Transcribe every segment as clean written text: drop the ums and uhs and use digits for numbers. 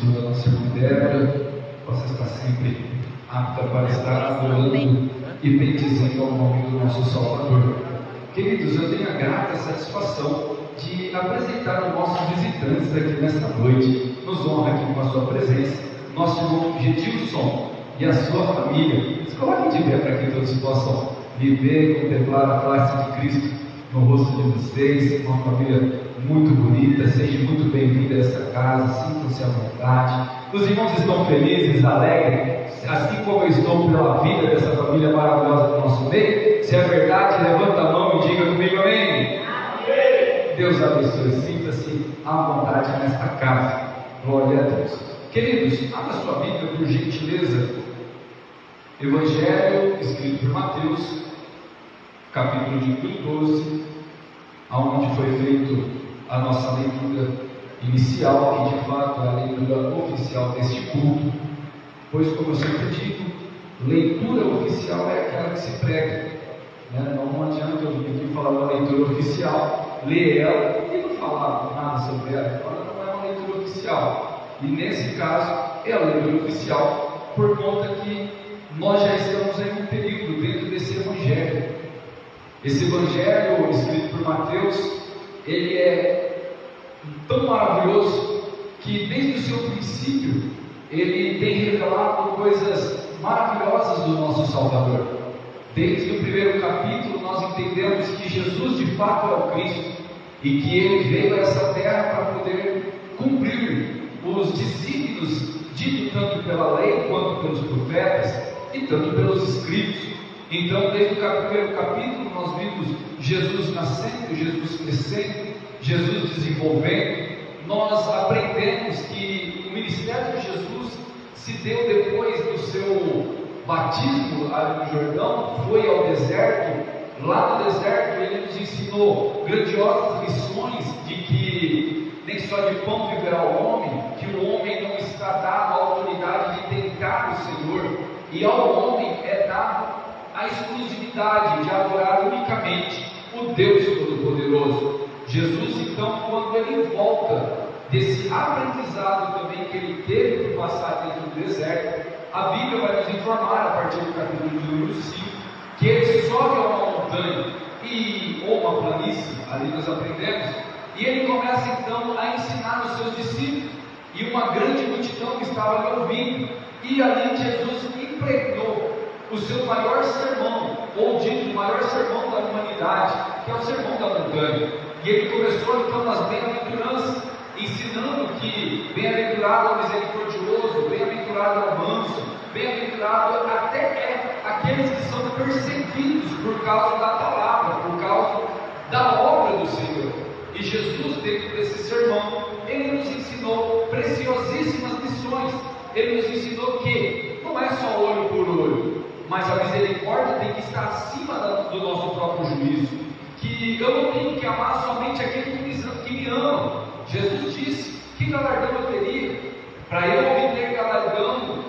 abençoe a nossa irmã Débora, possa estar sempre apta para estar adorando e bendizendo ao nome do nosso Salvador. Queridos, eu tenho a grata satisfação de apresentar os nossos visitantes aqui nesta noite. Nos honra aqui com a sua presença, nosso irmão Gedilson e a sua família. Se coloquem de pé para que todos possam viver e contemplar a face de Cristo no rosto de vocês. Uma família muito bonita, seja muito bem-vinda a essa casa, sintam-se à vontade. Os irmãos estão felizes, alegres, assim como eu estou pela vida dessa família maravilhosa do nosso meio. Se é verdade, levanta a mão e diga comigo amém. Amém. Deus abençoe, sinta-se à vontade nesta casa. Glória a Deus. Queridos, abra sua Bíblia por gentileza. Evangelho escrito por Mateus, capítulo de número 12, onde foi feito a nossa leitura inicial, que de fato é a leitura oficial deste culto, pois, como eu sempre digo, leitura oficial é aquela que se prega, né? Não adianta eu vir aqui falar da leitura oficial, ler ela e não falar nada sobre ela, ela não é uma leitura oficial, e nesse caso é a leitura oficial, por conta que nós já estamos em um período dentro desse evangelho. Esse evangelho escrito por Mateus, ele é tão maravilhoso que desde o seu princípio ele tem revelado coisas maravilhosas do nosso Salvador. Desde o primeiro capítulo nós entendemos que Jesus de fato é o Cristo e que ele veio a essa terra para poder cumprir os desígnios ditos tanto pela lei quanto pelos profetas e tanto pelos escritos. Então, desde o primeiro capítulo, nós vimos Jesus nascendo, Jesus crescendo, Jesus desenvolvendo. Nós aprendemos que o ministério de Jesus se deu depois do seu batismo ali no Jordão, foi ao deserto. Lá no deserto, ele nos ensinou grandiosas lições de que nem só de pão viverá o homem, que o homem não está dado a autoridade de tentar o Senhor, e ao homem é dado a exclusividade de adorar unicamente o Deus Todo-Poderoso. Jesus, então, quando ele volta desse aprendizado também que ele teve por passar dentro do deserto, a Bíblia vai nos informar, a partir do capítulo de número 5, que ele sobe a uma montanha ou uma planície, ali nós aprendemos, e ele começa então a ensinar os seus discípulos, e uma grande multidão estava ali ouvindo, e ali Jesus impregnou o seu maior sermão, ou dito, o maior sermão da humanidade, que é o sermão da montanha. E ele começou então nas bem-aventuranças, ensinando que bem-aventurado é o misericordioso, bem-aventurado é o manso, bem-aventurado até é aqueles que são perseguidos por causa da palavra, por causa da obra do Senhor. E Jesus, dentro desse sermão, ele nos ensinou preciosíssimas lições. Ele nos ensinou que não é só olho por olho, mas a misericórdia tem que estar acima do nosso próprio juízo, que eu não tenho que amar somente aquele que me ama. Jesus disse: que galardão eu teria para eu obter galardão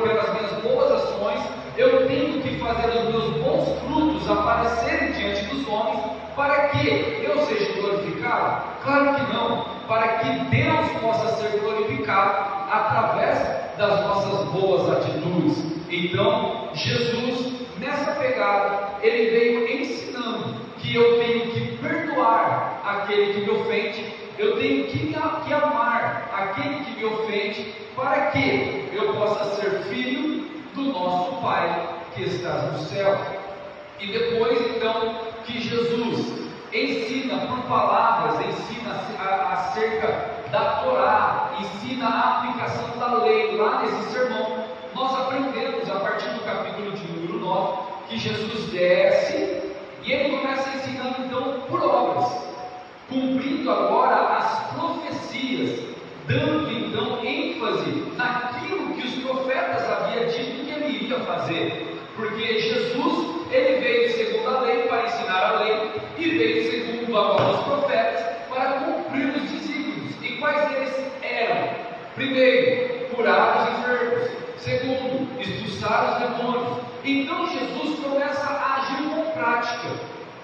pelas minhas boas ações? Eu tenho que fazer os meus bons frutos aparecerem diante dos homens, para que eu seja glorificado? Claro que não, para que Deus possa ser glorificado através das nossas boas atitudes. Então, Jesus, nessa pegada, ele veio ensinando que eu tenho que perdoar aquele que me ofende, eu tenho que amar aquele que me ofende, para que eu possa ser filho do nosso Pai que está no céu. E depois, então, que Jesus ensina por palavras, ensina acerca da Torá, ensina a aplicação da lei, lá nesse sermão, nós aprendemos a partir do capítulo de número 9, que Jesus desce e ele começa ensinando então por obras, cumprindo agora as profecias, dando então ênfase naquilo que os profetas haviam dito que ele iria fazer, porque Jesus, ele veio segundo a lei para ensinar a lei, e veio segundo agora os profetas para cumprir os desígnios. E quais eles eram? Primeiro, curar os enfermos. Segundo, expulsar os demônios. Então Jesus começa a agir com prática,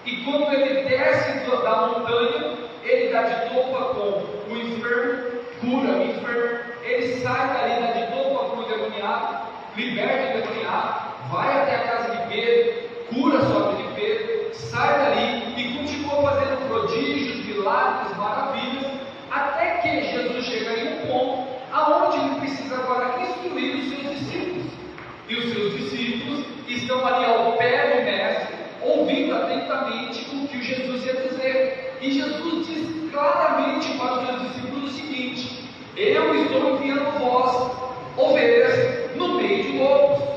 e quando ele desce da montanha, ele dá de topa com o enfermo, cura o enfermo, ele sai dali de novo com o endemoniado, liberta o endemoniado, vai até a casa de Pedro, cura a sogra de Pedro, sai dali e continua fazendo prodígios, milagres, maravilhas, até que Jesus chega em um ponto aonde ele precisa agora instruir os seus discípulos. E os seus discípulos estão ali ao pé do mestre, ouvindo atentamente o que Jesus ia dizer. E Jesus diz claramente para os seus discípulos o seguinte: eu estou enviando vós, ovelhas, no meio de lobos.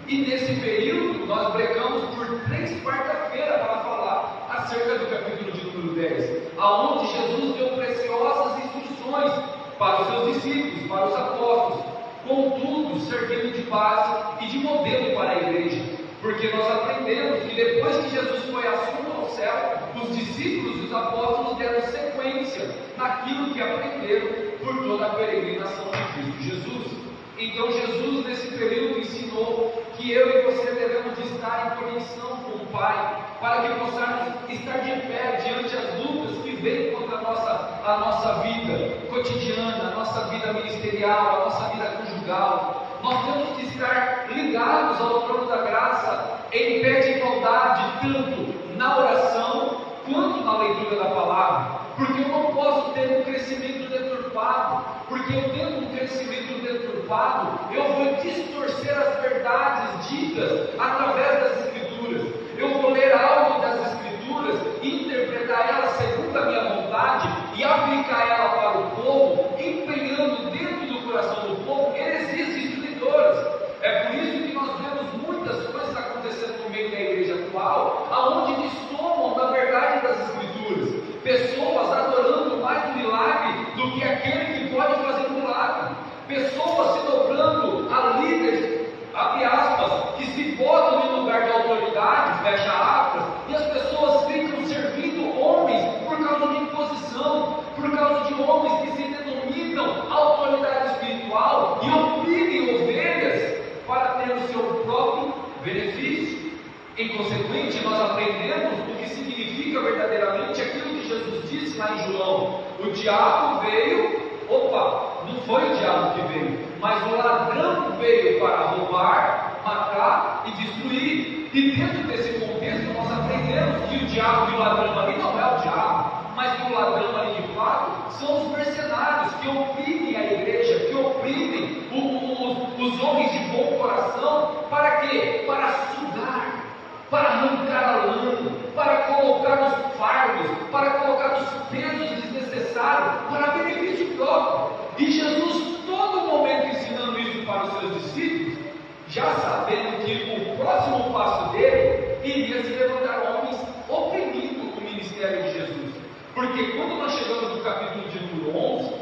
E nesse período nós brecamos por 3 quarta-feiras para falar acerca do capítulo de número 10, aonde Jesus deu preciosas instruções para os seus discípulos, para os apóstolos, contudo servindo de base e de modelo para a igreja, porque nós aprendemos que depois que Jesus foi assunto ao céu, os discípulos e os apóstolos deram sequência naquilo que aprenderam por toda a peregrinação de Cristo Jesus. Então Jesus nesse período ensinou que eu e você devemos de estar em conexão com o Pai, para que possamos estar de pé diante das lutas que vêm contra a nossa vida cotidiana, a nossa vida ministerial, a nossa vida conjugal. Nós temos que estar ligados ao trono da graça, em pé de igualdade, tanto na oração quanto na leitura da palavra, porque eu não posso ter um crescimento deturpado, porque eu tendo um crescimento deturpado, eu vou distorcer as verdades ditas através das Escrituras. Eu vou ler algo das Escrituras, interpretar ela segundo a minha vontade e aplicar ela para o povo, empenhando dentro do coração do povo heresias destruidoras. É por isso que nós vemos muitas coisas acontecendo no meio da igreja atual, aonde dissomam da verdade das Escrituras. Pessoas adorando mais o milagre do que aquele que pode fazer o milagre. Pessoas se dobrando a líderes, abre aspas, que se botam em lugar de autoridade, fecha aspas, e as pessoas ficam servindo homens por causa de imposição, por causa de homens que se denominam autoridade espiritual e oprimem ovelhas para ter o seu próprio benefício. Em consequência, nós aprendemos o que significa verdadeiramente aquilo que Jesus disse lá em João: o diabo veio, não foi o diabo que veio, mas o ladrão veio para roubar, matar e destruir. E dentro desse contexto nós aprendemos que o diabo e o ladrão ali não é o diabo, mas que o ladrão ali de fato são os mercenários que oprimem a igreja, que oprimem os homens de bom coração. Para quê? Para sugar, para arrancar a lã, para colocar os fardos, para colocar os pesos desnecessários, para benefício próprio. E Jesus, todo momento ensinando isso para os seus discípulos, já sabendo que o próximo passo dele iria se levantar homens oprimindo o ministério de Jesus. Porque quando nós chegamos no capítulo de número 11,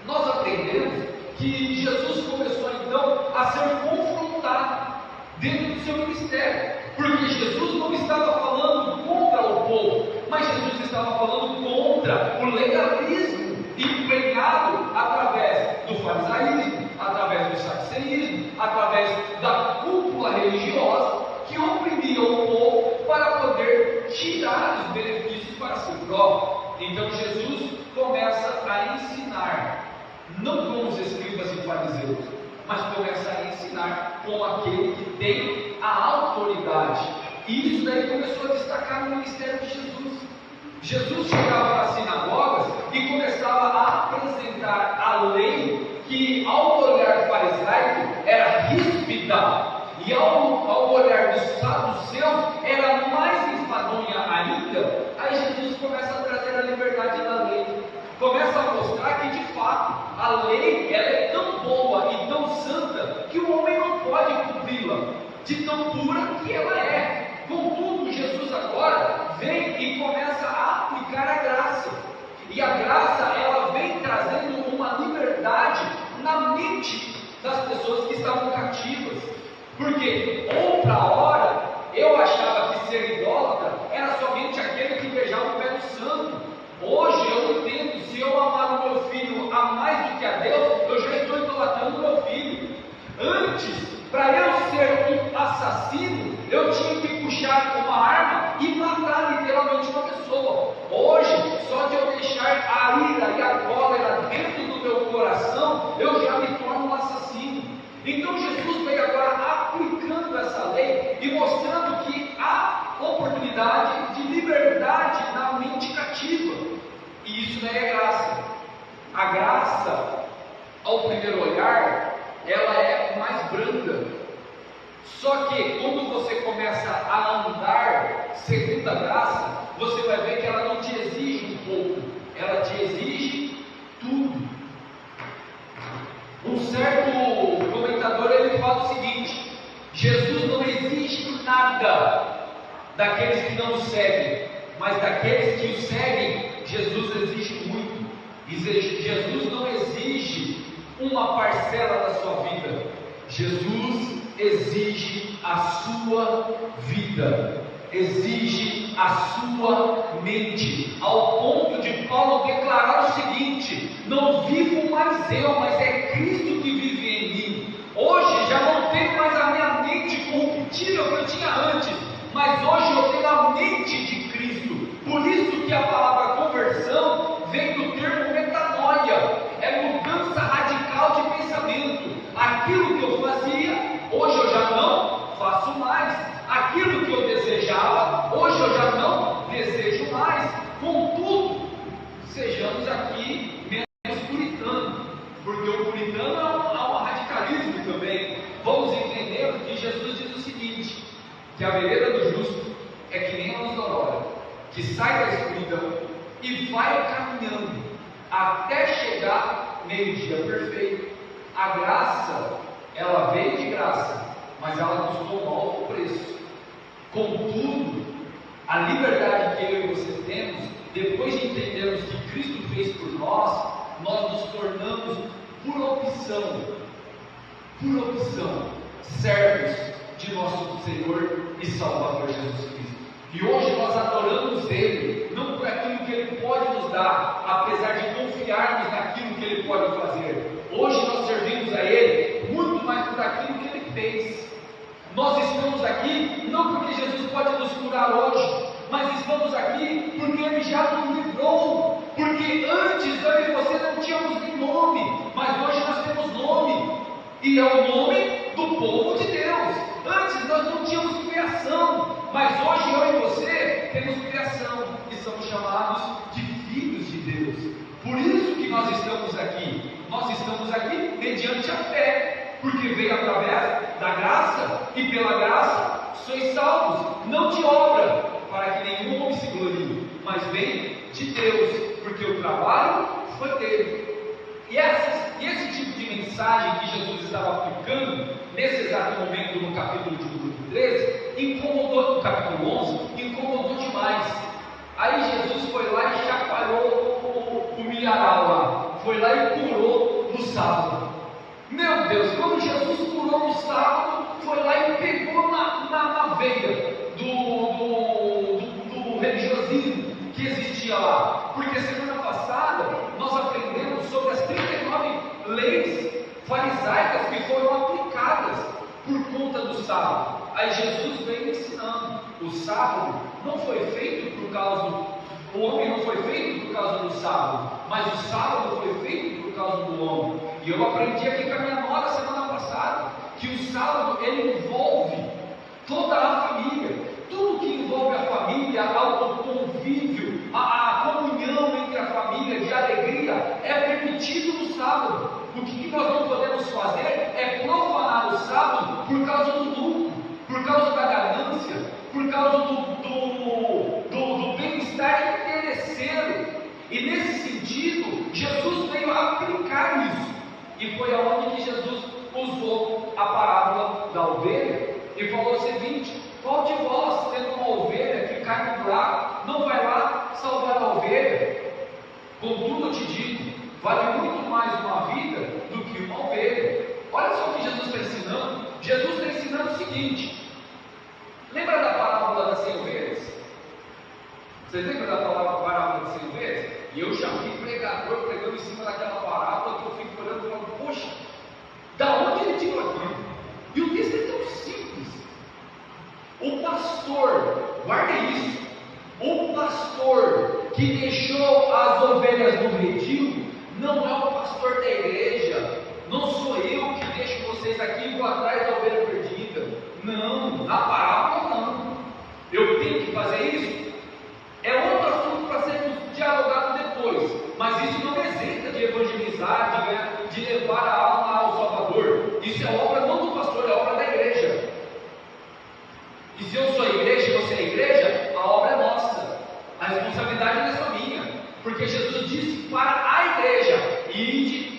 nós aprendemos que Jesus começou então a ser confrontado dentro do seu ministério, porque Jesus não estava falando contra o povo, mas Jesus estava falando contra o legalismo empenhado através do farisaísmo, através do saduceísmo, através da cúpula religiosa que oprimia o povo para poder tirar os benefícios para si próprio. Então Jesus começa a ensinar, não com os escribas e fariseus, mas começa a ensinar com aquele que tem a autoridade. E isso daí começou a destacar no ministério de Jesus. Jesus chegava nas sinagogas e começava a apresentar a lei, que ao olhar farisaico era ríspida, e ao olhar dos saduceus era mais enfadonha ainda. Aí Jesus começa a trazer a liberdade da lei, começa a mostrar que de fato a lei ela é tão boa e tão santa que o homem não pode cumpri-la, de tão pura que ela é. Contudo, Jesus agora vem e começa a aplicar a graça, e a graça ela vem trazendo uma liberdade na mente das pessoas que estavam cativas. Porque outra hora eu achava que ser idólatra era somente aquele que beijava o pé do santo. Hoje eu entendo, se eu amar o meu filho a mais do que a Deus, eu já estou idolatrando o meu filho. Antes, para eu ser um assassino, eu tinha que puxar uma arma e matar literalmente uma pessoa. Hoje, só de eu deixar a ira e a cólera dentro do meu eu já me torno um assassino. Então Jesus veio agora aplicando essa lei e mostrando que há oportunidade de liberdade na mente cativa. E isso não é graça. A graça, ao primeiro olhar, ela é mais branda. Só que quando você começa a andar segundo a graça, você vai ver que ela não te exige um pouco, ela te exige tudo. Um certo comentador, ele fala o seguinte: Jesus não exige nada daqueles que não o seguem, mas daqueles que o seguem, Jesus exige muito. E Jesus não exige uma parcela da sua vida, Jesus exige a sua vida, exige a sua mente, ao ponto de Paulo declarar o seguinte: não vivo mais eu, mas é Cristo que vive em mim. Hoje já não tenho mais a minha mente corruptível que eu tinha antes, mas hoje eu tenho a mente de Cristo. Por isso que a palavra conversão vem do termo metanoia, é mudança radical de pensamento. Aquilo que eu fazia, hoje eu já não faço mais. Aquilo que eu desejava, hoje eu já não desejo mais. Contudo, sejamos aqui menos puritanos, porque o puritano há um radicalismo também. Vamos entender que Jesus diz o seguinte: que a vereda do justo é que nem a luz da aurora, que sai da escuridão e vai caminhando até chegar meio-dia perfeito. A graça, ela veio de graça, mas ela custou um alto preço. Contudo, a liberdade que eu e você temos, depois de entendermos que Cristo fez por nós nos tornamos, por opção, servos de nosso Senhor e Salvador Jesus Cristo. E hoje nós adoramos Ele, não por aquilo que Ele pode nos dar, apesar de confiarmos naquilo que Ele pode fazer. Hoje nós servimos a Ele muito mais por aquilo que Ele fez. Nós estamos aqui não porque Jesus pode nos curar hoje, mas estamos aqui porque Ele já nos livrou. Porque antes eu e você não tínhamos nem nome, mas hoje nós temos nome, e é o nome do povo de Deus. Antes nós não tínhamos criação, mas hoje eu e você temos criação e somos chamados de filhos de Deus. Por isso que nós estamos aqui. Nós estamos aqui mediante a fé, porque veio através da graça, e pela graça sois salvos, não de obra, para que nenhum homem se glorie, mas vem de Deus, porque o trabalho foi dele. E esse tipo de mensagem que Jesus estava aplicando nesse exato momento, no capítulo de número 13, incomodou, no capítulo 11, incomodou demais. Aí Jesus foi lá e chacoalhou o milharal lá, foi lá e curou no sábado. Meu Deus, quando Jesus curou no sábado, foi lá e pegou na veia do religiosismo que existia lá. Porque semana passada nós aprendemos sobre as 39 leis farisaicas que foram aplicadas por conta do sábado. Aí Jesus veio ensinando: o sábado não foi feito por causa o homem não foi feito por causa do sábado, mas o sábado foi feito por causa do homem. E eu aprendi aqui com a minha nora semana passada que o sábado ele envolve toda a família. Tudo que envolve a família, o convívio, a comunhão entre a família, de alegria, é permitido no sábado. O que nós não podemos fazer é profanar o sábado por causa do lucro, por causa da ganância, por causa do bem-estar interesseiro. E nesse sentido, Jesus veio aplicar isso. E foi aonde que Jesus usou a parábola da ovelha e falou o seguinte: qual de vós, tendo uma ovelha que cai no buraco, não vai lá salvar a ovelha? Contudo eu te digo, vale muito mais uma vida do que uma ovelha. Olha só o que Jesus está ensinando. Jesus está ensinando o seguinte: lembra da parábola das 100 ovelhas? Vocês lembram da parábola das 100 ovelhas? E eu já vi pregador pregando em cima daquela parábola que eu fico olhando e falando: poxa, da onde ele tirou aquilo? E o texto é tão simples. O pastor, guarde isso, o pastor que deixou as ovelhas no redil não é o pastor da igreja,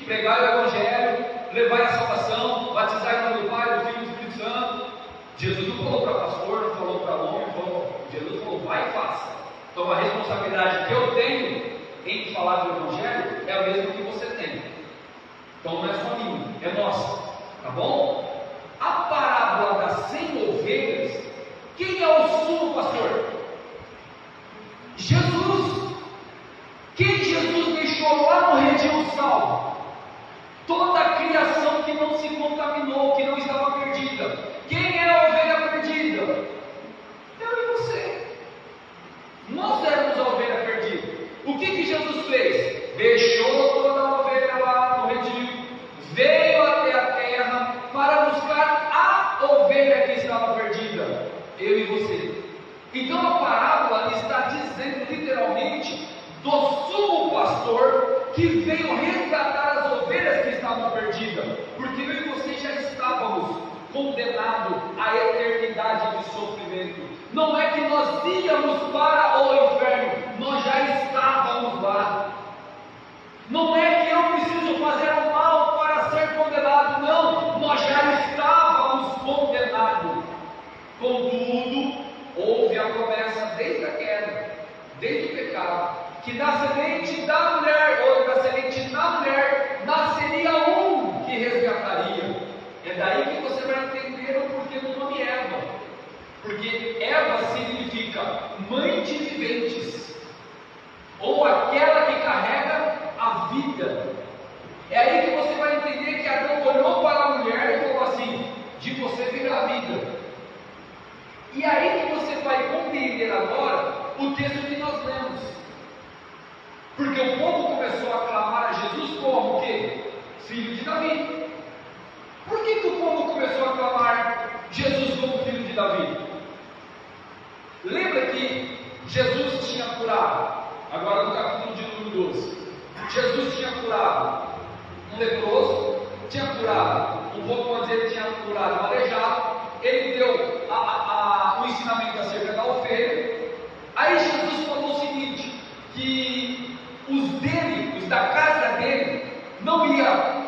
pregar o Evangelho, levar a salvação, batizar em nome do Pai, do Filho e do Espírito Santo. Jesus não falou para pastor, não falou para homem, Jesus falou, vai e faça. Então a responsabilidade que eu tenho em falar do Evangelho é a mesma que você tem. Então não é só minha, é nossa, tá bom? A parábola das 100 ovelhas, quem é o sumo pastor? Jesus. Quem Jesus deixou lá no redil salvo? Toda a criação que não se contaminou, que não estava perdida. Quem é a ovelha perdida? Eu e você. Nós éramos a ovelha perdida. O que Jesus fez? Deixou toda a ovelha lá no redil, veio até a terra para buscar a ovelha que estava perdida. Eu e você. Então a parábola está dizendo literalmente do sumo pastor que veio resgatar as ovelhas que estavam perdidas, porque eu e você já estávamos condenados à eternidade de sofrimento. Não é que nós íamos para o inferno, nós já estávamos lá. Não é que eu preciso fazer o mal para ser condenado, não, nós já estávamos condenados. Contudo, houve a promessa desde a queda, desde o pecado, que da semente da mulher, ou da semente da mulher, nasceria um que resgataria. É daí que você vai entender o porquê do nome Eva, porque Eva significa mãe de viventes, ou aquela que carrega a vida. É aí que você vai entender que Adão olhou para a mulher e falou assim: de você virá a vida. E aí que você vai compreender agora o texto que nós lemos. Porque o povo começou a clamar a Jesus como o quê? Filho de Davi. Por que o povo começou a clamar Jesus como filho de Davi? Lembra que Jesus tinha curado, agora no capítulo de número 12, Jesus tinha curado um leproso, tinha curado um pouco antes, ele tinha curado um aleijado, ele deu o ensinamento acerca da ovelha. Aí Jesus falou o seguinte, que os da casa dele não ia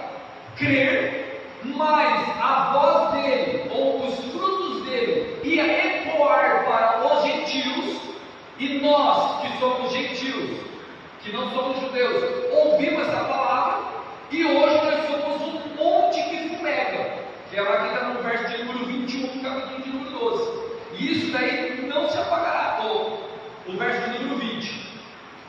crer, mas a voz dele, ou os frutos dele, ia ecoar para os gentios, e nós que somos gentios, que não somos judeus, ouvimos essa palavra, e hoje nós somos um monte que fumega, que é lá que está no verso de número 21, capítulo de número 12, e isso daí não se apagará, o verso de número 20,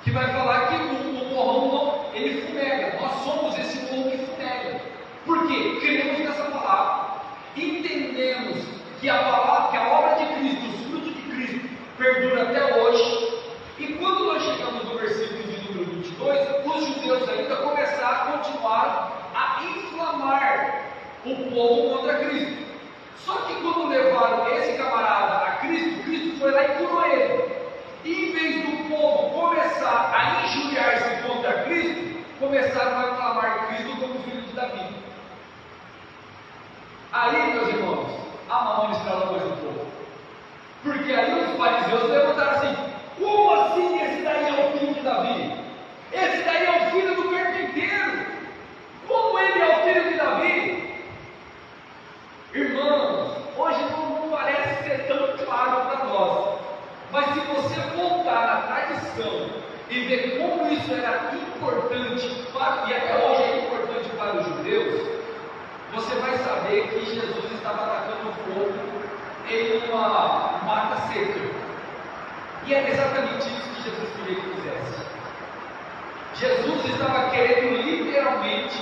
que vai falar que o borrão ele fumega, nós somos esse povo que fumega. Por quê? Cremos nessa palavra, entendemos que a palavra, que a obra de Cristo, os frutos de Cristo, perdura até hoje, e quando nós chegamos no versículo de número 22, os judeus ainda começaram a continuar a inflamar o povo contra Cristo. Só que quando levaram esse camarada a Cristo, Cristo foi lá e curou ele. E em vez do povo começar a injuriar-se contra Cristo, começaram a clamar Cristo como filho de Davi. Aí, meus irmãos, a mamãe estrala mais um pouco. Porque aí os fariseus levantaram assim: como assim esse daí é o filho de Davi? Esse daí é o filho do carpinteiro. Como ele é o filho de Davi? Irmãos, hoje não parece ser tão claro para nós. Mas se você voltar na tradição e ver como isso era importante e até hoje é importante para os judeus, você vai saber que Jesus estava atacando fogo em uma mata seca. E é exatamente isso que Jesus queria que fizesse. Jesus estava querendo literalmente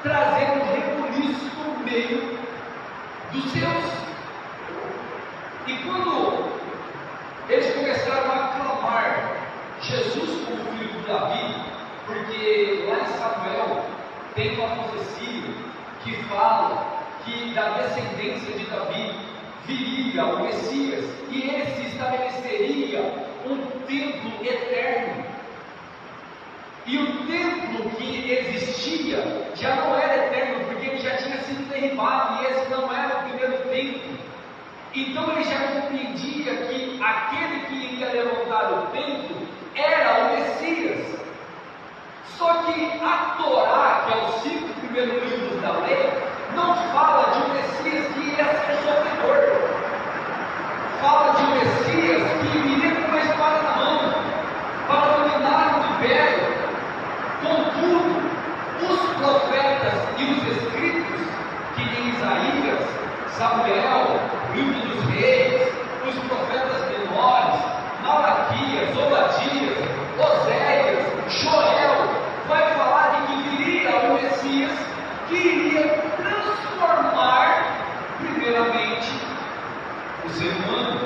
trazer um rebuliço no meio dos seus. E quando eles começaram a clamar Jesus como filho de Davi, porque lá em Samuel tem uma profecia que fala que da descendência de Davi viria o Messias, e ele se estabeleceria um templo eterno. E o templo que existia já não era eterno, porque ele já tinha sido derribado, e esse não era o primeiro templo. Então ele já compreendia que aquele que iria levantar o templo era o Messias. Só que a Torá, que é os 5 primeiros livros da lei, não fala de um Messias que ia ser sofredor. Fala de um Messias que viria com uma espada na mão para dominar o império. Contudo, os profetas e os escritos, que nem Isaías, Samuel, livro dos reis, os profetas menores, Malaquias, Obadias, Oséias, Joel, vai falar de que viria o Messias que iria transformar, primeiramente, o ser humano,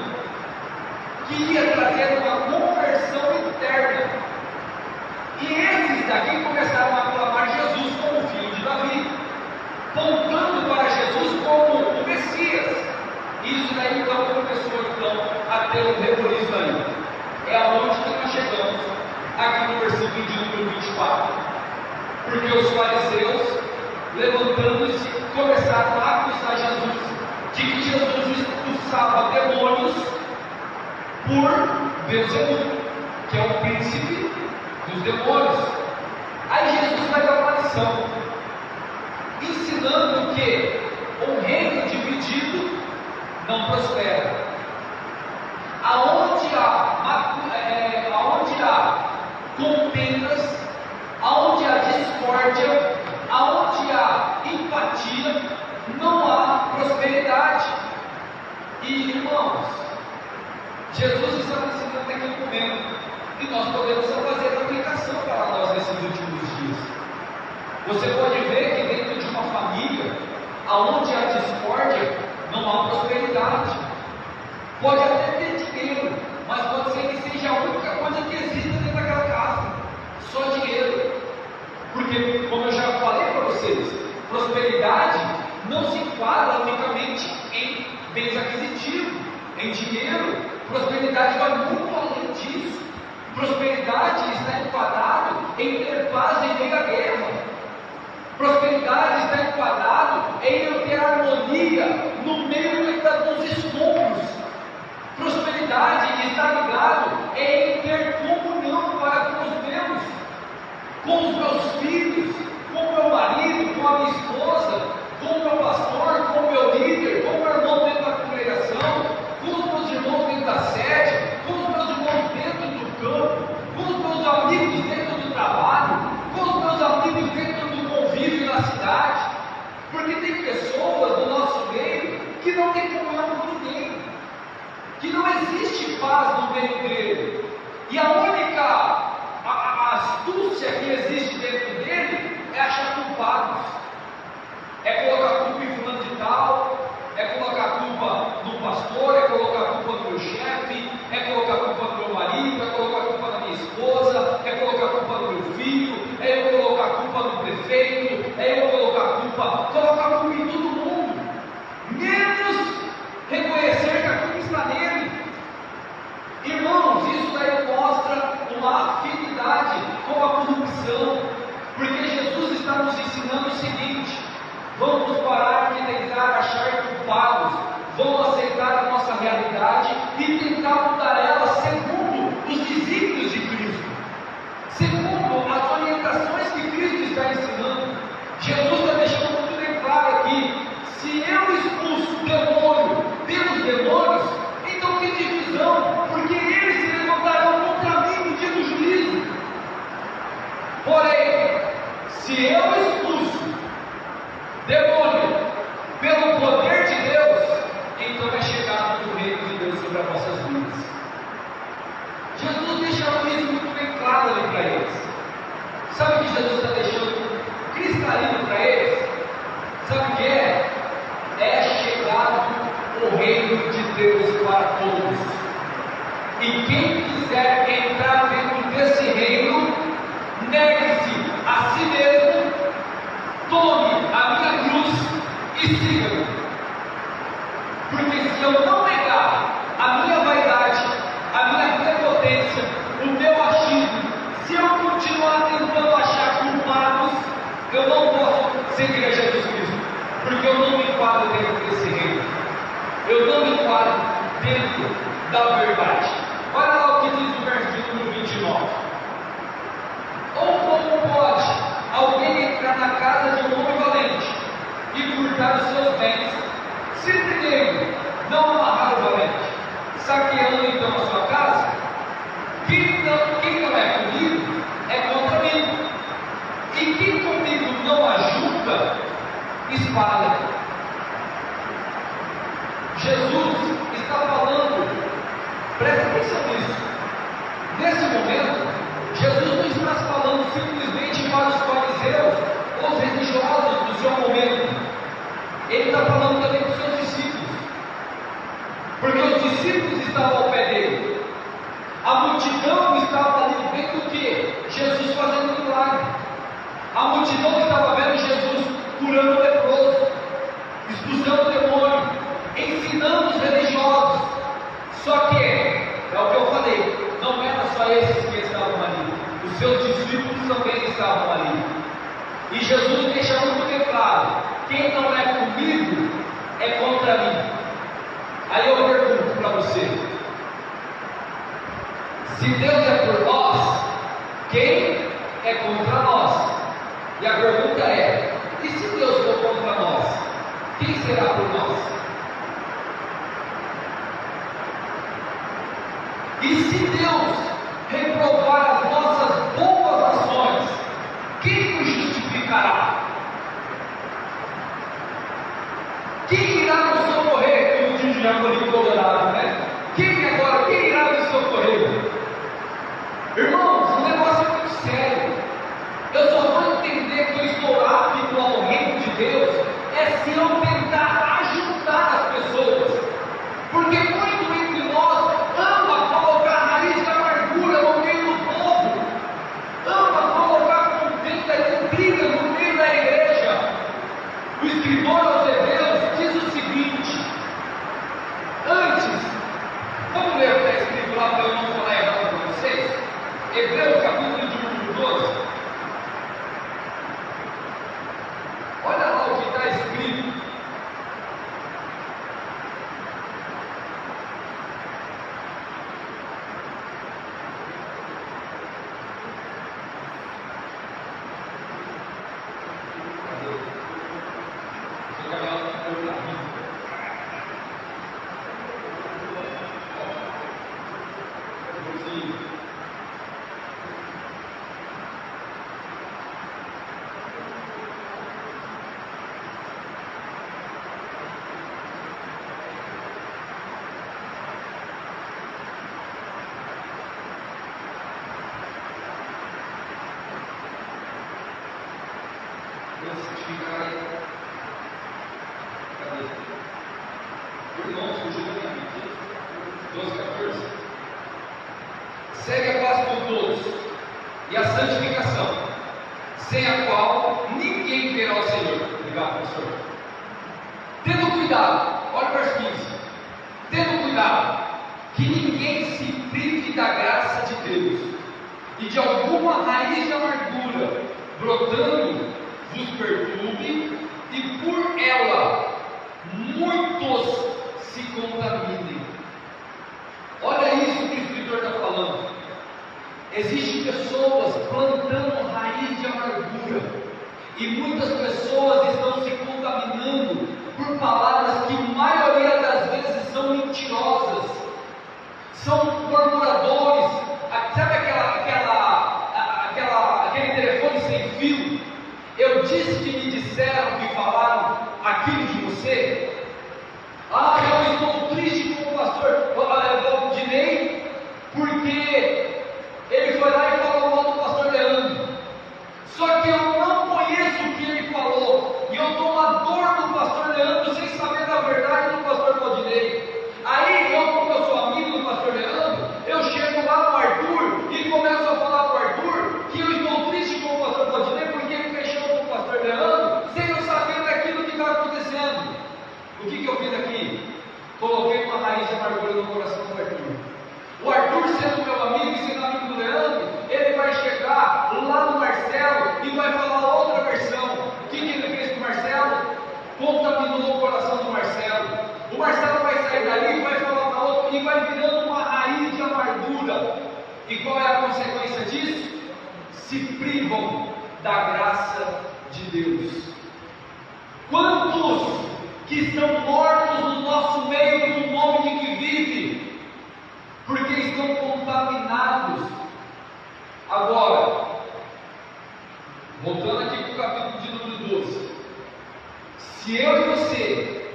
que ia trazer uma conversão interna. E esses daqui começaram a aclamar Jesus como filho de Davi, apontando para Jesus como o Messias. Isso daí então começou a ter um rebuliço aí. É aonde que nós chegamos, aqui no versículo de número 24. Porque os fariseus, levantando-se, começaram a acusar Jesus de que Jesus expulsava demônios por Beelzebub, que é o príncipe dos demônios. Aí Jesus vai dar uma lição, ensinando que um reino dividido não prospera. Aonde há contendas, aonde há discórdia, aonde há empatia, não há prosperidade. E irmãos, Jesus está ensinando naquele momento, e nós podemos fazer a aplicação para nós nesses últimos dias. Você pode ver que dentro de uma família, aonde há discórdia, não há prosperidade. Pode até ter dinheiro, mas pode ser que seja a única coisa que exista dentro daquela casa, só dinheiro. Porque, como eu já falei para vocês, prosperidade não se enquadra unicamente em bens aquisitivos, em dinheiro. Prosperidade vai muito além disso. Prosperidade está enquadrado em ter paz em meio à guerra. Prosperidade está enquadrado em eu ter harmonia no meio dos escombros. Prosperidade está ligado em ter comunhão para com os meus filhos, com o meu marido, com a minha esposa, com o meu pastor, com o meu líder, com o meu irmão dentro da congregação, com os meus irmãos dentro da sede, com os meus irmãos dentro do campo, com os meus amigos dentro do trabalho, com os meus amigos dentro do convívio na cidade. Porque tem pessoas no nosso meio que não tem comunhão com ninguém, que não existe paz no meio dele, e a única astúcia que existe dentro dele é achar culpados, é colocar a culpa em fulano de tal, é colocar a culpa no pastor, é colocar a culpa no meu chefe, é colocar a culpa no meu marido, é colocar a culpa na minha esposa, é colocar a culpa no meu filho, é eu colocar a culpa no prefeito, é eu colocar a culpa em todo mundo, menos reconhecer que a culpa está nele. Irmãos, isso daí mostra uma afinidade com a corrupção, porque Jesus está nos ensinando o seguinte: vamos parar de tentar achar culpados, vamos aceitar a nossa realidade e tentar mudar ela segundo os desígnios de Cristo, segundo as orientações que Cristo está ensinando. Jesus está deixando muito bem claro aqui: se eu expulso o demônio pelos demônios, então tem divisão, porque eles se levantarão contra mim no dia do juízo. Porém, se eu expulso demônio pelo poder de Deus, então é chegado o reino de Deus sobre as nossas vidas. Jesus deixou isso muito bem claro ali para eles. Sabe o que Jesus está deixando cristalino para eles? Sabe o que é? É chegado o reino de Deus para todos. E quem quiser entrar dentro desse reino, negue-se a si mesmo, tome a minha cruz e siga-me. Porque se eu não negar a minha vaidade, a minha prepotência, o meu achismo, se eu continuar tentando achar culpados, eu não posso seguir a Jesus Cristo, porque eu não me enquadro dentro desse reino, eu não me enquadro dentro da verdade. Olha lá o que diz o versículo 29. Ou como pode casa de um homem valente e furtar os seus bens, se primeiro não amarrar o valente, saqueando então a sua casa, quem não é comigo é contra mim, e quem comigo não ajuda, espalha. Jesus está falando, presta atenção nisso. Nesse momento, Jesus não está falando simplesmente para os fariseus ou os religiosos do seu momento. Ele está falando também para os seus discípulos, porque os discípulos estavam ao pé dele. A multidão estava ali vendo o que? Jesus fazendo milagre. A multidão estava vendo Jesus curando o leproso, expulsando o demônio, ensinando os religiosos. Só que, é o que eu falei, não eram só esses que estavam ali, os seus discípulos também estavam ali. E Jesus deixa muito claro: quem não é comigo é contra mim. Aí eu pergunto para você: se Deus é por nós, quem é contra nós? E a pergunta é: e se Deus for contra nós, quem será por nós? E se Deus reprovar as nossas boas ações, quem nos justificará? Quem irá nos socorrer? Como diz Jacorim Colorado, né? Quem irá nos socorrer? Irmãos, o negócio é muito sério. Eu só vou entender que eu estou apto ao reino de Deus se eu tentar ajudar as pessoas. Porque muito entre nós ama colocar raiz de amargura no meio do povo, ama colocar contenda e intriga no meio da igreja. O escritor aos Hebreus diz o seguinte: antes, vamos ler o que está escrito lá para eu não falar errado para vocês? Hebreus capítulo de número 12. Olha lá o que está escrito. Segue a paz com todos e a santificação, sem a qual ninguém verá o Senhor. Obrigado, professor. Tendo cuidado, olha o verso 15. Tendo cuidado, que ninguém se prive da graça de Deus, e de alguma raiz de amargura brotando vos perturbe, e por ela muitos se contaminem. Olha isso que o escritor está falando. Existem pessoas plantando raiz de amargura, e muitas pessoas estão se contaminando por palavras que, a maioria das vezes, são mentirosas, são murmuradores. Sabe aquele telefone sem fio? Eu disse que me disseram que falaram aquilo de você. Eu estou triste com o pastor Valdinei, porque ele foi lá e falou mal do pastor Leandro. Só que eu não conheço o que ele falou, e eu estou na dor do pastor Leandro sem saber da verdade do pastor Valdinei. Aí como eu sou amigo do pastor Leandro, eu chego lá no Arthur e começo a falar para o Arthur que eu estou triste com o pastor Valdinei porque ele fechou com o pastor Leandro sem eu saber daquilo que está acontecendo. O que eu fiz aqui? Coloquei uma raiz de amargura no coração do Arthur. O Arthur, sendo meu amigo e sendo amigo do Leandro, ele vai chegar lá no Marcelo e vai falar outra versão. O que ele fez com o Marcelo? Contaminou o coração do Marcelo. O Marcelo vai sair dali e vai falar para outro, e vai virando uma raiz de amargura. E qual é a consequência disso? Se privam da graça de Deus. Quantos que estão mortos no nosso meio com o nome de que vive, porque estão contaminados. Agora, voltando aqui para o capítulo de número 12, se eu e você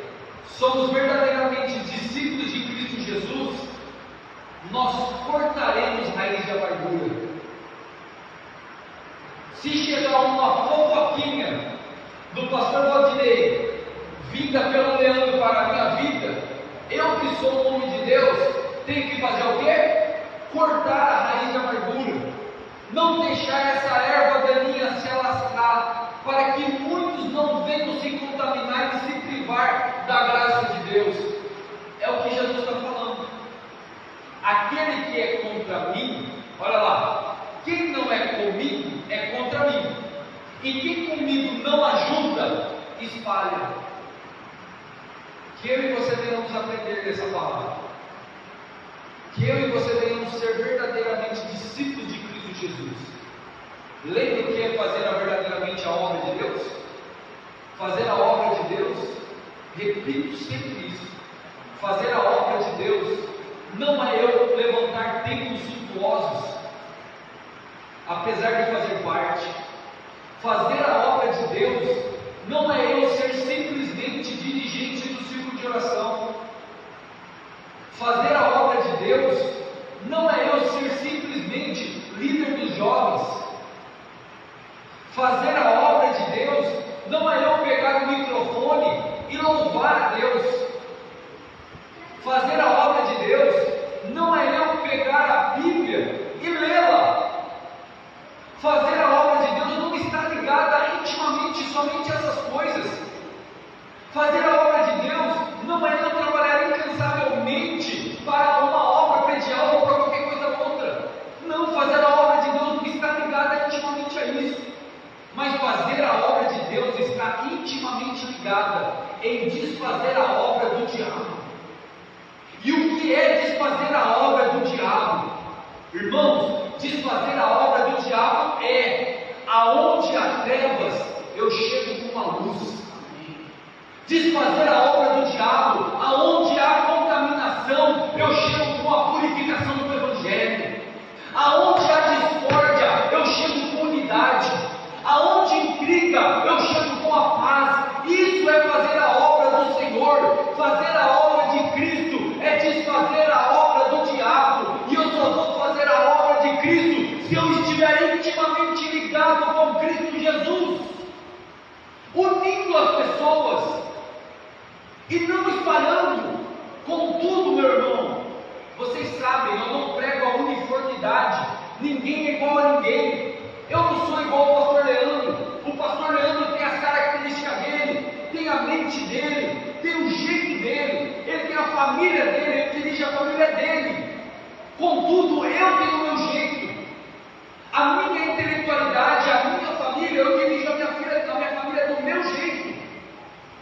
somos verdadeiramente discípulos de Cristo Jesus, nós cortaremos raiz de amargura. Se chegar uma fofoquinha do pastor Valdinei, vinda pelo Leandro para a minha vida, eu que sou o homem de Deus, tenho que fazer o quê? Cortar a raiz de amargura, não deixar essa erva daninha se alastrar, para que muitos não venham se contaminar e se privar da graça de Deus. É o que Jesus está falando. Aquele que é contra mim, olha lá, quem não é comigo é contra mim, e quem comigo não ajuda, espalha. Que eu e você venhamos aprender dessa palavra, que eu e você venhamos ser verdadeiramente discípulos de Cristo Jesus. Lembra o que é fazer verdadeiramente a obra de Deus? Fazer a obra de Deus, repito sempre isso, fazer a obra de Deus não é eu levantar templos suntuosos, apesar de fazer parte. Fazer a obra de Deus não é eu ser simplesmente dirigente do círculo de oração. Fazer a obra de Deus não é eu ser simplesmente líder dos jovens. Fazer a obra de Deus não é eu pegar o microfone e louvar a Deus. Fazer a obra de Deus não é eu pegar a Bíblia e lê-la. Fazer a obra de Deus não está ligada intimamente somente a essas coisas. Fazer a obra de Deus não é eu trabalhar incansavelmente para uma obra predial ou para qualquer coisa outra. Não, fazer a obra de Deus não está ligada intimamente a isso. Mas fazer a obra de Deus está intimamente ligada em desfazer a obra do diabo. E o que é desfazer a obra do diabo? Irmãos, desfazer a obra do diabo é aonde há trevas, eu chego com a luz. Desfazer a obra do diabo, aonde há contaminação, eu chego com a purificação do Evangelho. Aonde há discórdia, eu chego com unidade. Aonde intriga, eu chego com a paz. Isso é fazer a obra do Senhor. Fazer a obra de Cristo é desfazer a obra do diabo. E eu só vou fazer a obra de Cristo se eu estiver intimamente ligado com Cristo Jesus, unindo as pessoas e não espalhando. Contudo, meu irmão, vocês sabem, eu não prego a uniformidade. Ninguém é igual a ninguém. Eu não sou igual ao pastor Leandro. O pastor Leandro tem as características dele, tem a mente dele, tem o jeito dele, ele tem a família dele, ele dirige a família dele. Contudo, eu tenho o meu jeito, a minha intelectualidade, a minha família, eu dirijo a minha família do meu jeito.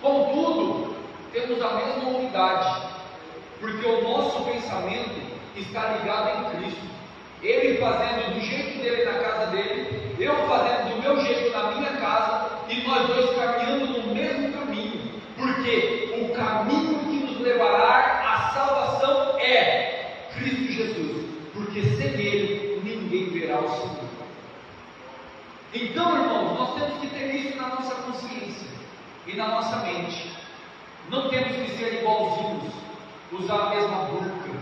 Contudo, temos a mesma unidade, porque o nosso pensamento está ligado em Cristo. Ele fazendo do jeito dele na casa dele, eu fazendo do meu jeito na minha casa, e nós dois caminhando no mesmo caminho, porque o caminho que nos levará à salvação é Cristo Jesus, porque sem Ele ninguém verá o Senhor. Então, irmãos, nós temos que ter isso na nossa consciência e na nossa mente. Não temos que ser igualzinhos, usar a mesma burca,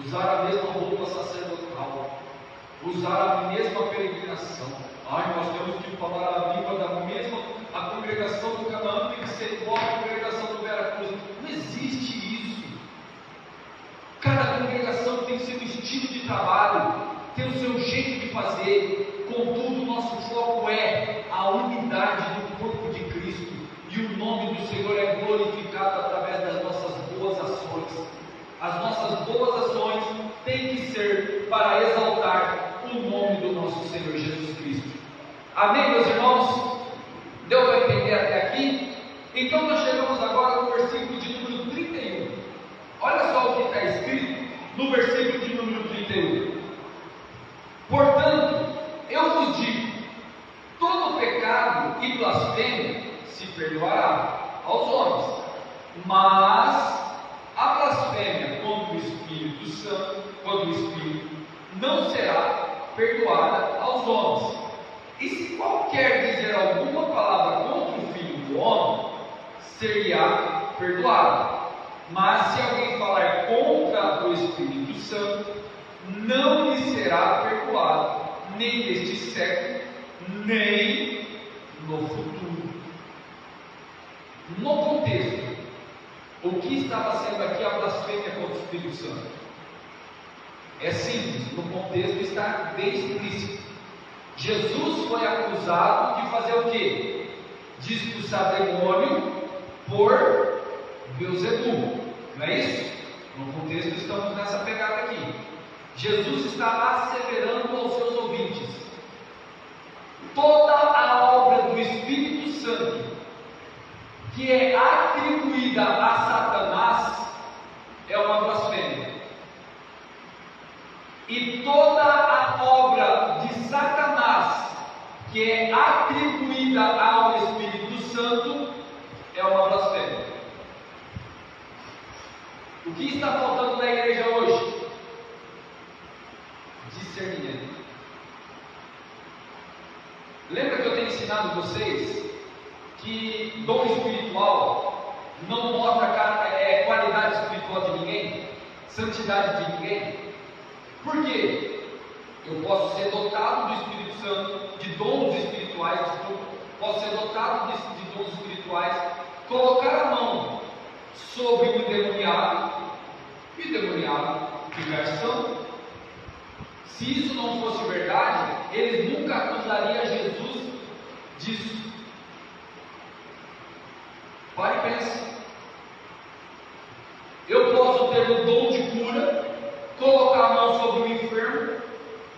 usar a mesma roupa sacerdotal, usar a mesma peregrinação. Ai, nós temos que falar a língua da mesma, a congregação do Canaã tem que ser igual à congregação do Veracruz. Não existe isso. Cada congregação tem seu estilo de trabalho, tem o seu jeito de fazer. Contudo, nosso foco é a unidade do corpo de Cristo, e o nome do Senhor é glorificado através das nossas boas ações. As nossas boas ações têm que ser para exaltar o nome do nosso Senhor Jesus Cristo. Amém, meus irmãos? Deu para entender até aqui? Então nós chegamos agora no versículo de número 31. Olha só o que está escrito no versículo de número 31. Portanto, eu vos digo, todo pecado e perdoará aos homens, mas a blasfêmia contra o Espírito Santo, contra o Espírito, não será perdoada aos homens. E se qualquer dizer alguma palavra contra o Filho do Homem, seria perdoado. Mas se alguém falar contra o Espírito Santo, não lhe será perdoado, nem neste século, nem no futuro. No contexto, o que estava sendo aqui a blasfêmia contra o Espírito Santo? É simples, no contexto está bem explícito. Jesus foi acusado de fazer o quê? De expulsar demônio por Beelzebub, não é isso? No contexto estamos nessa pegada aqui. Jesus está asseverando aos seus ouvintes: toda a obra do Espírito Santo que é atribuída a Satanás é uma blasfêmia, e toda a obra de Satanás que é atribuída ao Espírito Santo é uma blasfêmia. O que está faltando na igreja hoje? Discernimento. Lembra que eu tenho ensinado vocês que dom espiritual não mostra qualidade espiritual de ninguém, santidade de ninguém? Por quê? Eu posso ser dotado do Espírito Santo, de dons espirituais, posso ser dotado de dons espirituais, colocar a mão sobre o endemoniado, e o endemoniado ficar são. Se isso não fosse verdade, eles nunca acusariam Jesus disso. Pare e pense. Eu posso ter o dom de cura, colocar a mão sobre o enfermo,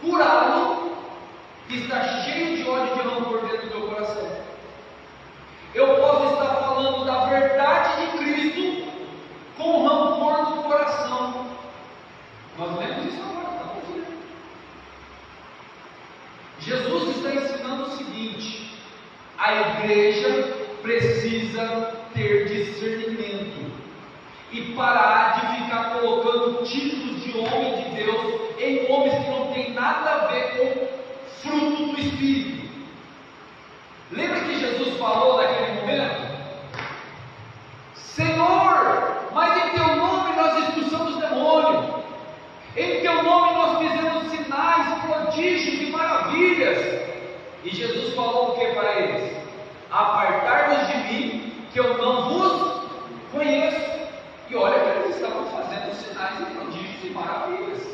curá-lo, e está cheio de ódio e de rancor dentro do meu coração. Eu posso estar falando da verdade de Cristo com rancor no coração. Nós lemos isso agora, está bom? Jesus está ensinando o seguinte: a igreja precisa ter discernimento e parar de ficar colocando títulos de homem de Deus em homens que não tem nada a ver com fruto do Espírito. Lembra que Jesus falou naquele momento? Senhor, mas em teu nome nós expulsamos demônio, em teu nome nós fizemos sinais, prodígios e maravilhas. E Jesus falou o que para eles? Apartai-vos de mim, que eu não vos conheço. E olha que eles estavam fazendo sinais e prodígios e maravilhas,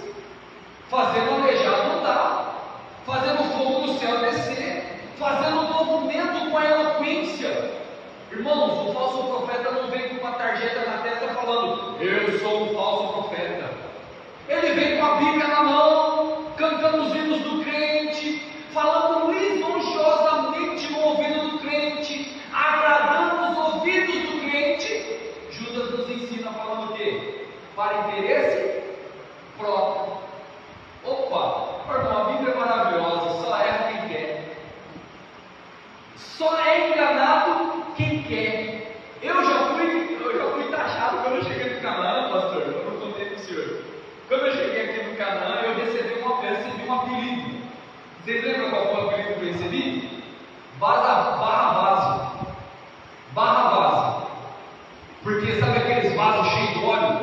fazendo aleijado andar, fazendo fogo do céu descer, fazendo um movimento com a eloquência. Irmãos, o falso profeta não vem com uma tarjeta na testa falando: eu sou um falso profeta. Ele vem com a Bíblia na mão, cantando os hinos do crente, falando lisonjosamente no ouvido do crente, agradando os ouvidos do crente. Judas nos ensina falando o quê? Para interesse próprio. Opa, irmão, a Bíblia é maravilhosa, só erra quem quer. Só é enganado quem quer. Eu já fui taxado quando eu cheguei no Canaã, pastor. Eu não contei para o senhor. Quando eu cheguei aqui no Canaã, eu recebi um apelido. Vocês lembram qual foi o apelido que eu recebi? Barra vaso. Porque sabe aqueles vasos cheios de óleo?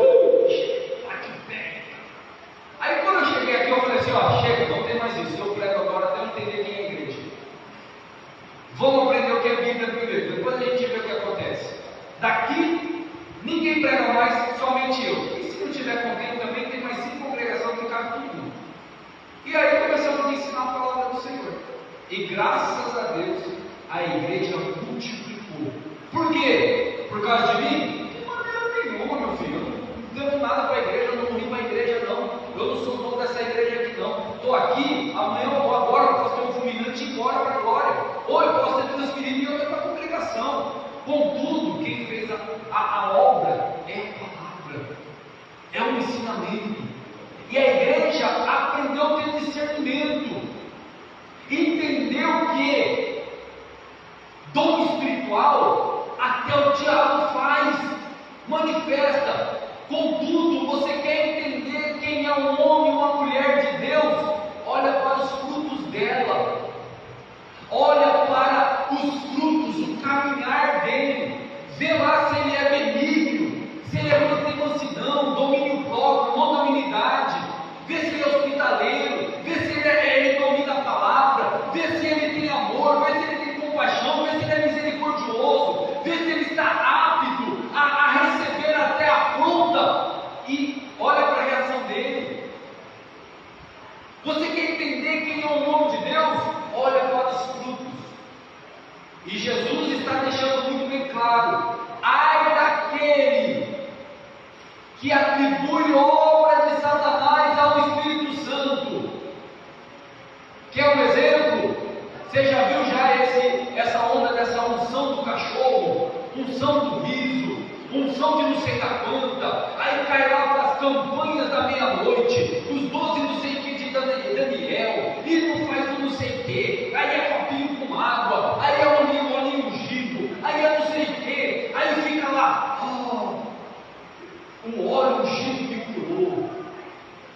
Que pé! Aí quando eu cheguei aqui, eu falei assim: ó, chega, não tem mais isso. Eu prego agora até eu entender quem é a igreja. Vamos aprender o que é Bíblia primeiro, depois a gente vê o que acontece. Daqui, ninguém prega mais, somente eu. E se não tiver com quem também, tem mais 5 congregações que cabe todo mundo. E aí começamos a ensinar a palavra do Senhor. E graças a Deus, a igreja multiplicou. Por quê? Por causa de mim? De maneira nenhuma, meu filho. Eu não devo nada para a igreja, eu não morri para a igreja, não. Eu não sou dono dessa igreja aqui, não. Estou aqui, amanhã ou agora eu posso ter um fulminante e ir embora para a glória. Ou eu posso ter transferido e outra para a congregação. Contudo, quem fez a obra é a palavra, é um ensinamento. E a igreja aprendeu a ter discernimento, entendeu que dom espiritual manifesta. Contudo, você quer entender quem é um homem ou uma mulher de Deus? Olha para os frutos dela, olha para os frutos, o caminhar dele, vê lá se ele é benigno, se ele tem mansidão, domínio próprio, longanimidade, vê se ele é hospitaleiro, vê se ele domina a palavra, vê se ele tem amor, vê se ele tem compaixão, vê se ele é misericordioso, vê se ele está apto a receber até a afronta, e olha para a reação dele. Você quer entender quem é o homem de Deus? Olha para os frutos. E Jesus está deixando muito bem claro: ai daquele que atribui obra de Satanás ao Espírito Santo. Quer um exemplo? Você já viu essa onda dessa unção do cachorro, unção do riso, unção de não sei da quanta, aí cai lá para as campanhas da meia-noite, os 12 não sei o que de Daniel, e não faz o não sei o que, aí é copinho com água, aí é olhinho ungido, aí é não sei o que, aí fica lá, o óleo ungido me curou.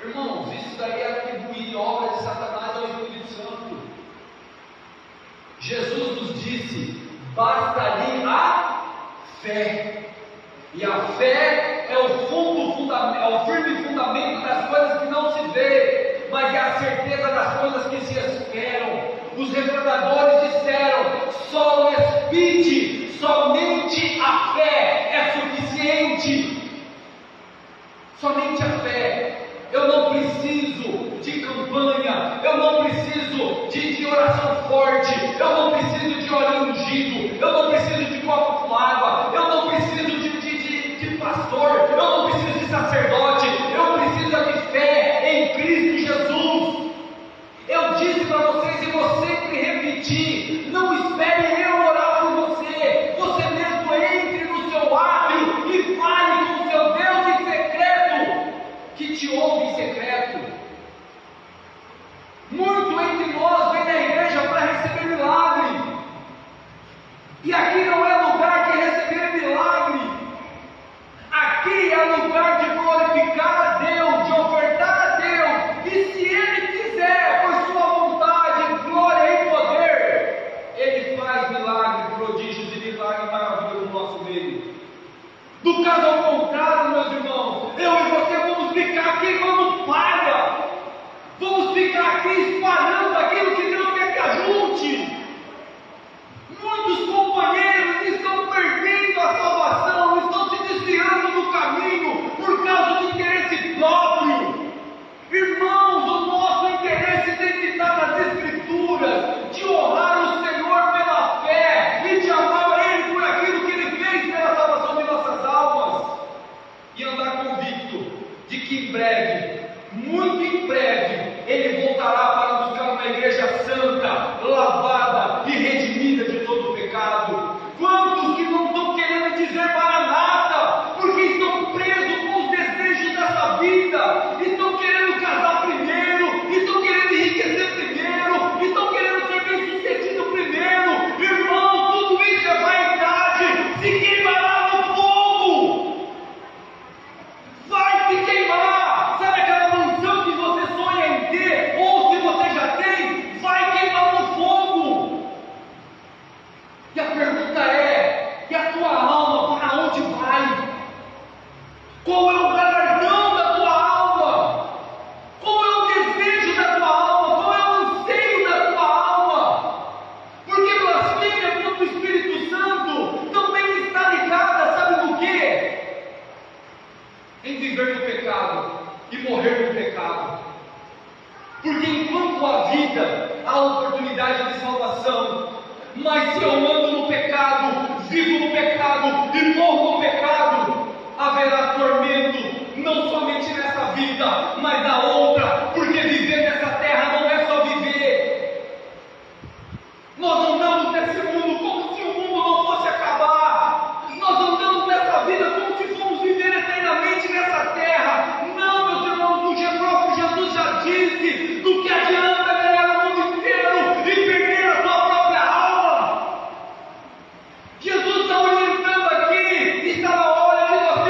Irmãos, isso daí é atribuir obra de Satanás ao Espírito Santo. Jesus nos disse: basta-lhe a fé. E a fé é o firme fundamento das coisas que não se vê, mas é a certeza das coisas que se esperam. Os reformadores disseram: só o Espírito, somente a fé é suficiente. Somente a fé. Eu não preciso de campanha, eu não preciso de oração forte, eu não preciso de óleo ungido, eu não preciso de copo com água, eu não preciso de pastor, eu não preciso de sacerdote, eu preciso de fé em Cristo Jesus. Eu disse para vocês e vou sempre repetir: não espere eu orar por você, você mesmo entre no seu átrio e fale com o seu Deus em secreto, que te ouve em secreto. Muito entre nós vem na igreja para receber milagre, e aqui não é lugar de receber milagre, aqui é lugar de glorificar a Deus, de ofertar a Deus, e se Ele quiser, por sua vontade, glória e poder, Ele faz milagre, prodígios e milagre maravilhoso no nosso meio. Do caso ao contrário, meus irmãos, eu e você vamos ficar queimando palha, vamos ficar aqui espalhando aquilo que Deus quer que ajunte. Muitos companheiros estão perdendo a salvação, estão se desviando do caminho por causa do interesse próprio. Irmãos, o nosso interesse tem que estar nas Escrituras, de honrar o Senhor pela fé e de amar Ele por aquilo que Ele fez pela salvação de nossas almas, e andar convicto de que em breve, muito em breve, Ele voltará para buscar uma igreja santa, lavada e redimida de todo o pecado. Quantos que não estão querendo dizer Maranata, porque estão presos com os desejos dessa vida, estão querendo casar primeiro, estão querendo enriquecer primeiro, estão querendo ser bem sucedido primeiro. Irmão, tudo isso é vaidade, se queimará no fogo, vai se queimar. Sabe aquela mansão que você sonha em ter, ou se você já tem, vai queimar no fogo. E a pergunta é: e a tua alma para onde vai? Qual é o galardão da tua alma? Qual é o desejo da tua alma? Qual é o anseio da tua alma? Porque blasfêmia contra o Espírito Santo também está ligada, sabe do quê? Em viver no pecado e morrer no pecado. Porque enquanto há vida, há oportunidade de salvação. Mas se eu ando no pecado, vivo no pecado e morro no pecado, haverá tormento, não somente nessa vida, mas na outra, porque viver nessa terra não é só viver. Nós andamos nesse mundo como se o mundo não fosse acabar, nós andamos nessa vida como se fôssemos viver eternamente nessa terra. Não, meus irmãos, o próprio Jesus já disse: do que adianta ganhar o mundo inteiro e perder a sua própria alma. Jesus está orientando aqui, está na hora de nós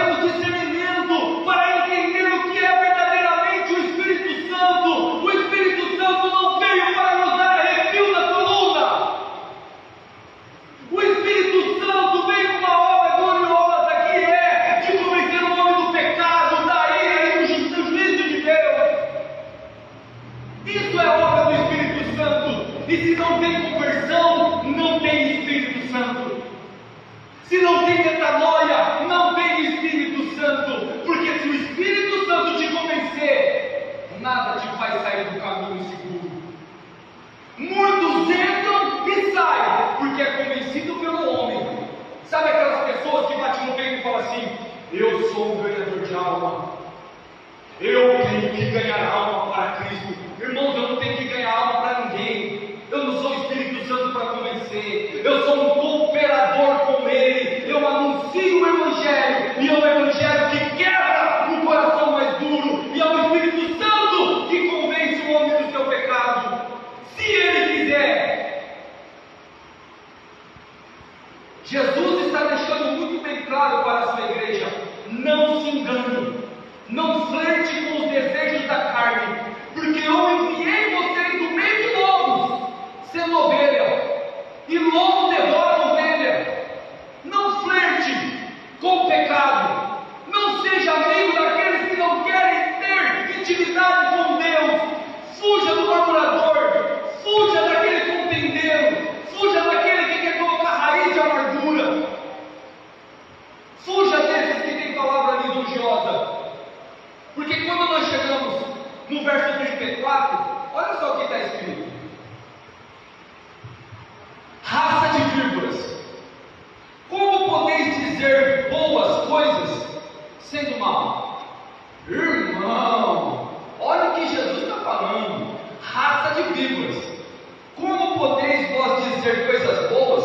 eu sou um ganhador de alma, eu tenho que ganhar alma para Cristo. Irmãos, eu não tenho que ganhar alma para ninguém, eu não sou o Espírito Santo para convencer, eu sou um cooperador com Ele, eu anuncio o Evangelho, e é o Evangelho que quebra o coração mais duro, e é o Espírito Santo que convence o homem do seu pecado, se Ele quiser. Jesus está deixando muito bem claro para a sua igreja: não se engane, não flerte com os desejos da carne, porque eu enviei vocês no meio de lobos, sendo ovelha, e lobo devora ovelha. Não flerte com o pecado, não seja amigo daqueles que não querem ter intimidade com Deus. Fuja do murmurador, fuja daquele contendeiro, fuja daquele que quer colocar raiz de amargura, fuja desses que têm palavra lisonjeosa. Porque quando nós chegamos no verso 34, olha só o que está escrito: raça de víboras, como podeis dizer boas coisas sendo mal? Irmão, olha o que Jesus está falando: raça de víboras, como podeis vós dizer coisas boas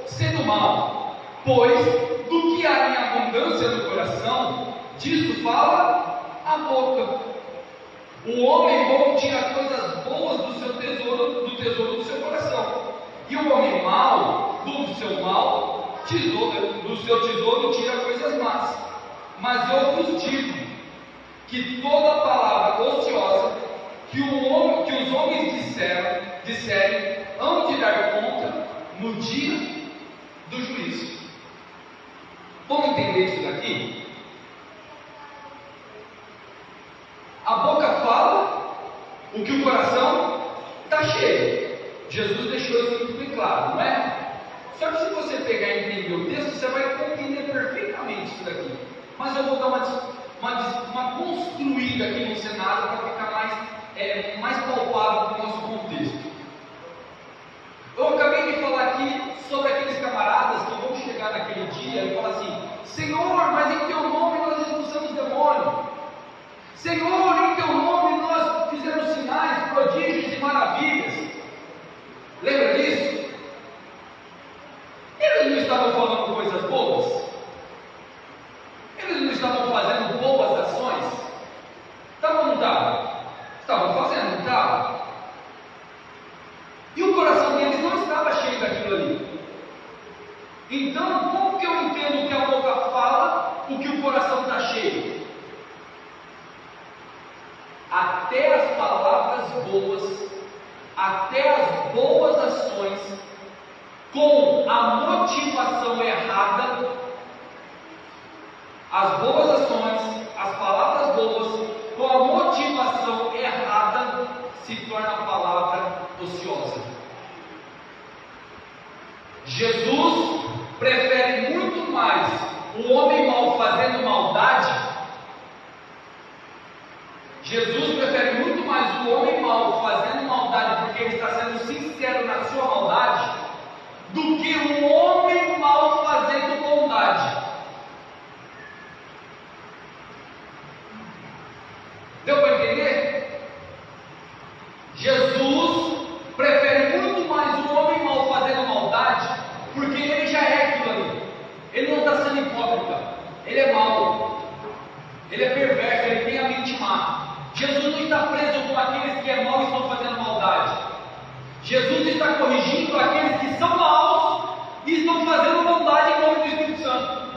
sendo mal? Pois do que há em abundância no coração, disso fala a boca. O homem bom tira coisas boas do seu tesouro, do tesouro do seu coração, e o homem mau, do seu mau tesouro, do seu tesouro tira coisas más. Mas eu vos digo que toda palavra ociosa que os homens disserem, hão de dar conta no dia do juízo. Vamos entender isso daqui? A boca fala o que o coração está cheio. Jesus deixou isso muito bem claro, não é? Só que se você pegar e entender o texto, você vai compreender perfeitamente isso daqui. Mas eu vou dar uma construída aqui no cenário para ficar mais palpável para o nosso contexto. Eu acabei de falar aqui sobre aqueles camaradas que vão chegar naquele dia e falar assim: Senhor, mas em teu nome nós expulsamos demônio. Senhor, em teu nome nós fizemos sinais, prodígios e maravilhas. Lembra disso? Eles não estavam falando coisas boas? Eles não estavam fazendo boas ações? Estavam ou não estavam? Estavam fazendo, não estavam? E o coração deles não estava cheio daquilo ali. Então, como que eu entendo que a boca fala o que o coração está cheio? Até as palavras boas, até as boas ações, com a motivação errada, as boas ações, as palavras boas, com a motivação errada, se torna a palavra ociosa. Jesus prefere muito mais o homem mau fazendo maldade. Jesus prefere muito mais o homem mau fazendo maldade, porque ele está sendo sincero na sua maldade, do que o homem mau fazendo bondade. Deu para entender? Jesus prefere muito mais o homem mau fazendo maldade, porque ele já é aquilo ali. Ele não está sendo hipócrita, ele é mau, ele é perverso, ele tem a mente má. Jesus não está preso com aqueles que é mau e estão fazendo maldade. Jesus está corrigindo aqueles que são maus e estão fazendo maldade em nome do Espírito Santo.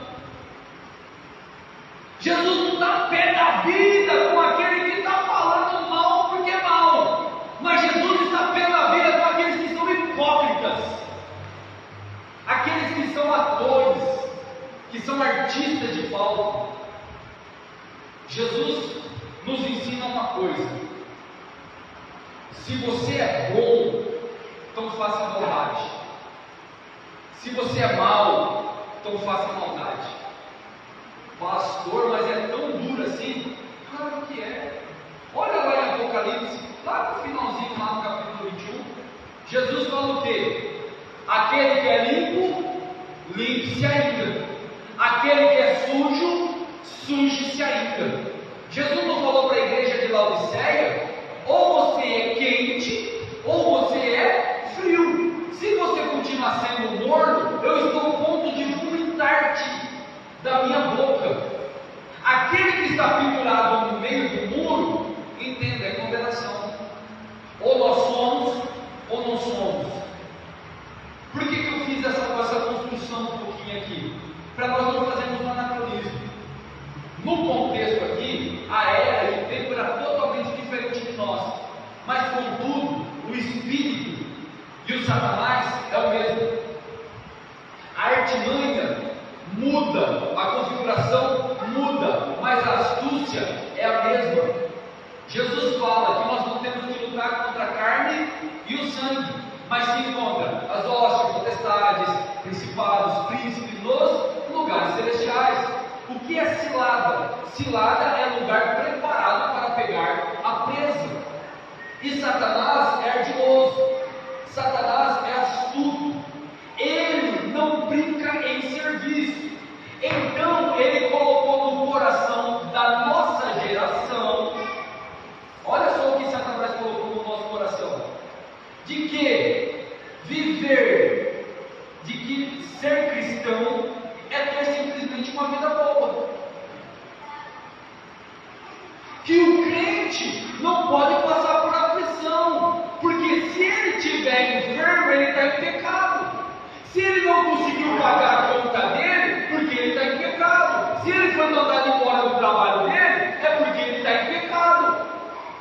Jesus não está pé da vida com aquele que está falando mal porque é mau, mas Jesus está pé da vida com aqueles que são hipócritas, aqueles que são atores, que são artistas de palco. Jesus nos ensina uma coisa: se você é bom, então faça bondade. Se você é mau, então faça maldade. Pastor, mas é tão duro assim? Claro que é. Olha lá em Apocalipse, lá no finalzinho, lá no capítulo 21, Jesus fala o quê? Aquele que é limpo, limpe-se ainda. Aquele que é sujo, surge-se ainda. Jesus não falou para a igreja de Laodiceia: ou você é quente, ou você é frio. Se você continuar sendo morno, eu estou a ponto de vomitar-te da minha boca. Aquele que está pendurado no meio do muro, entenda, é condenação. Ou nós somos, ou não somos. Por que eu fiz essa construção um pouquinho aqui? Para nós não fazermos um anacronismo. No contexto aqui, a era e o tempo era totalmente diferente de nós. Mas contudo, o Espírito e o Satanás é o mesmo. A artimanha muda, a configuração muda, mas a astúcia é a mesma. Jesus fala que nós não temos que lutar contra a carne e o sangue, mas sim contra as hostes, potestades, principados, príncipes nos lugares celestiais. O que é cilada? Cilada é lugar preparado para pegar a presa. E Satanás é ardiloso, Satanás é astuto, ele não brinca em serviço. Então ele colocou no coração da nossa geração, olha só o que Satanás colocou no nosso coração, de que viver, de que ser cristão é ter simplesmente uma vida boa, que o crente não pode passar por aflição, porque se ele estiver enfermo, ele está em pecado. Se ele não conseguiu pagar a conta dele, porque ele está em pecado. Se ele foi mandado embora do trabalho dele, é porque ele está em pecado.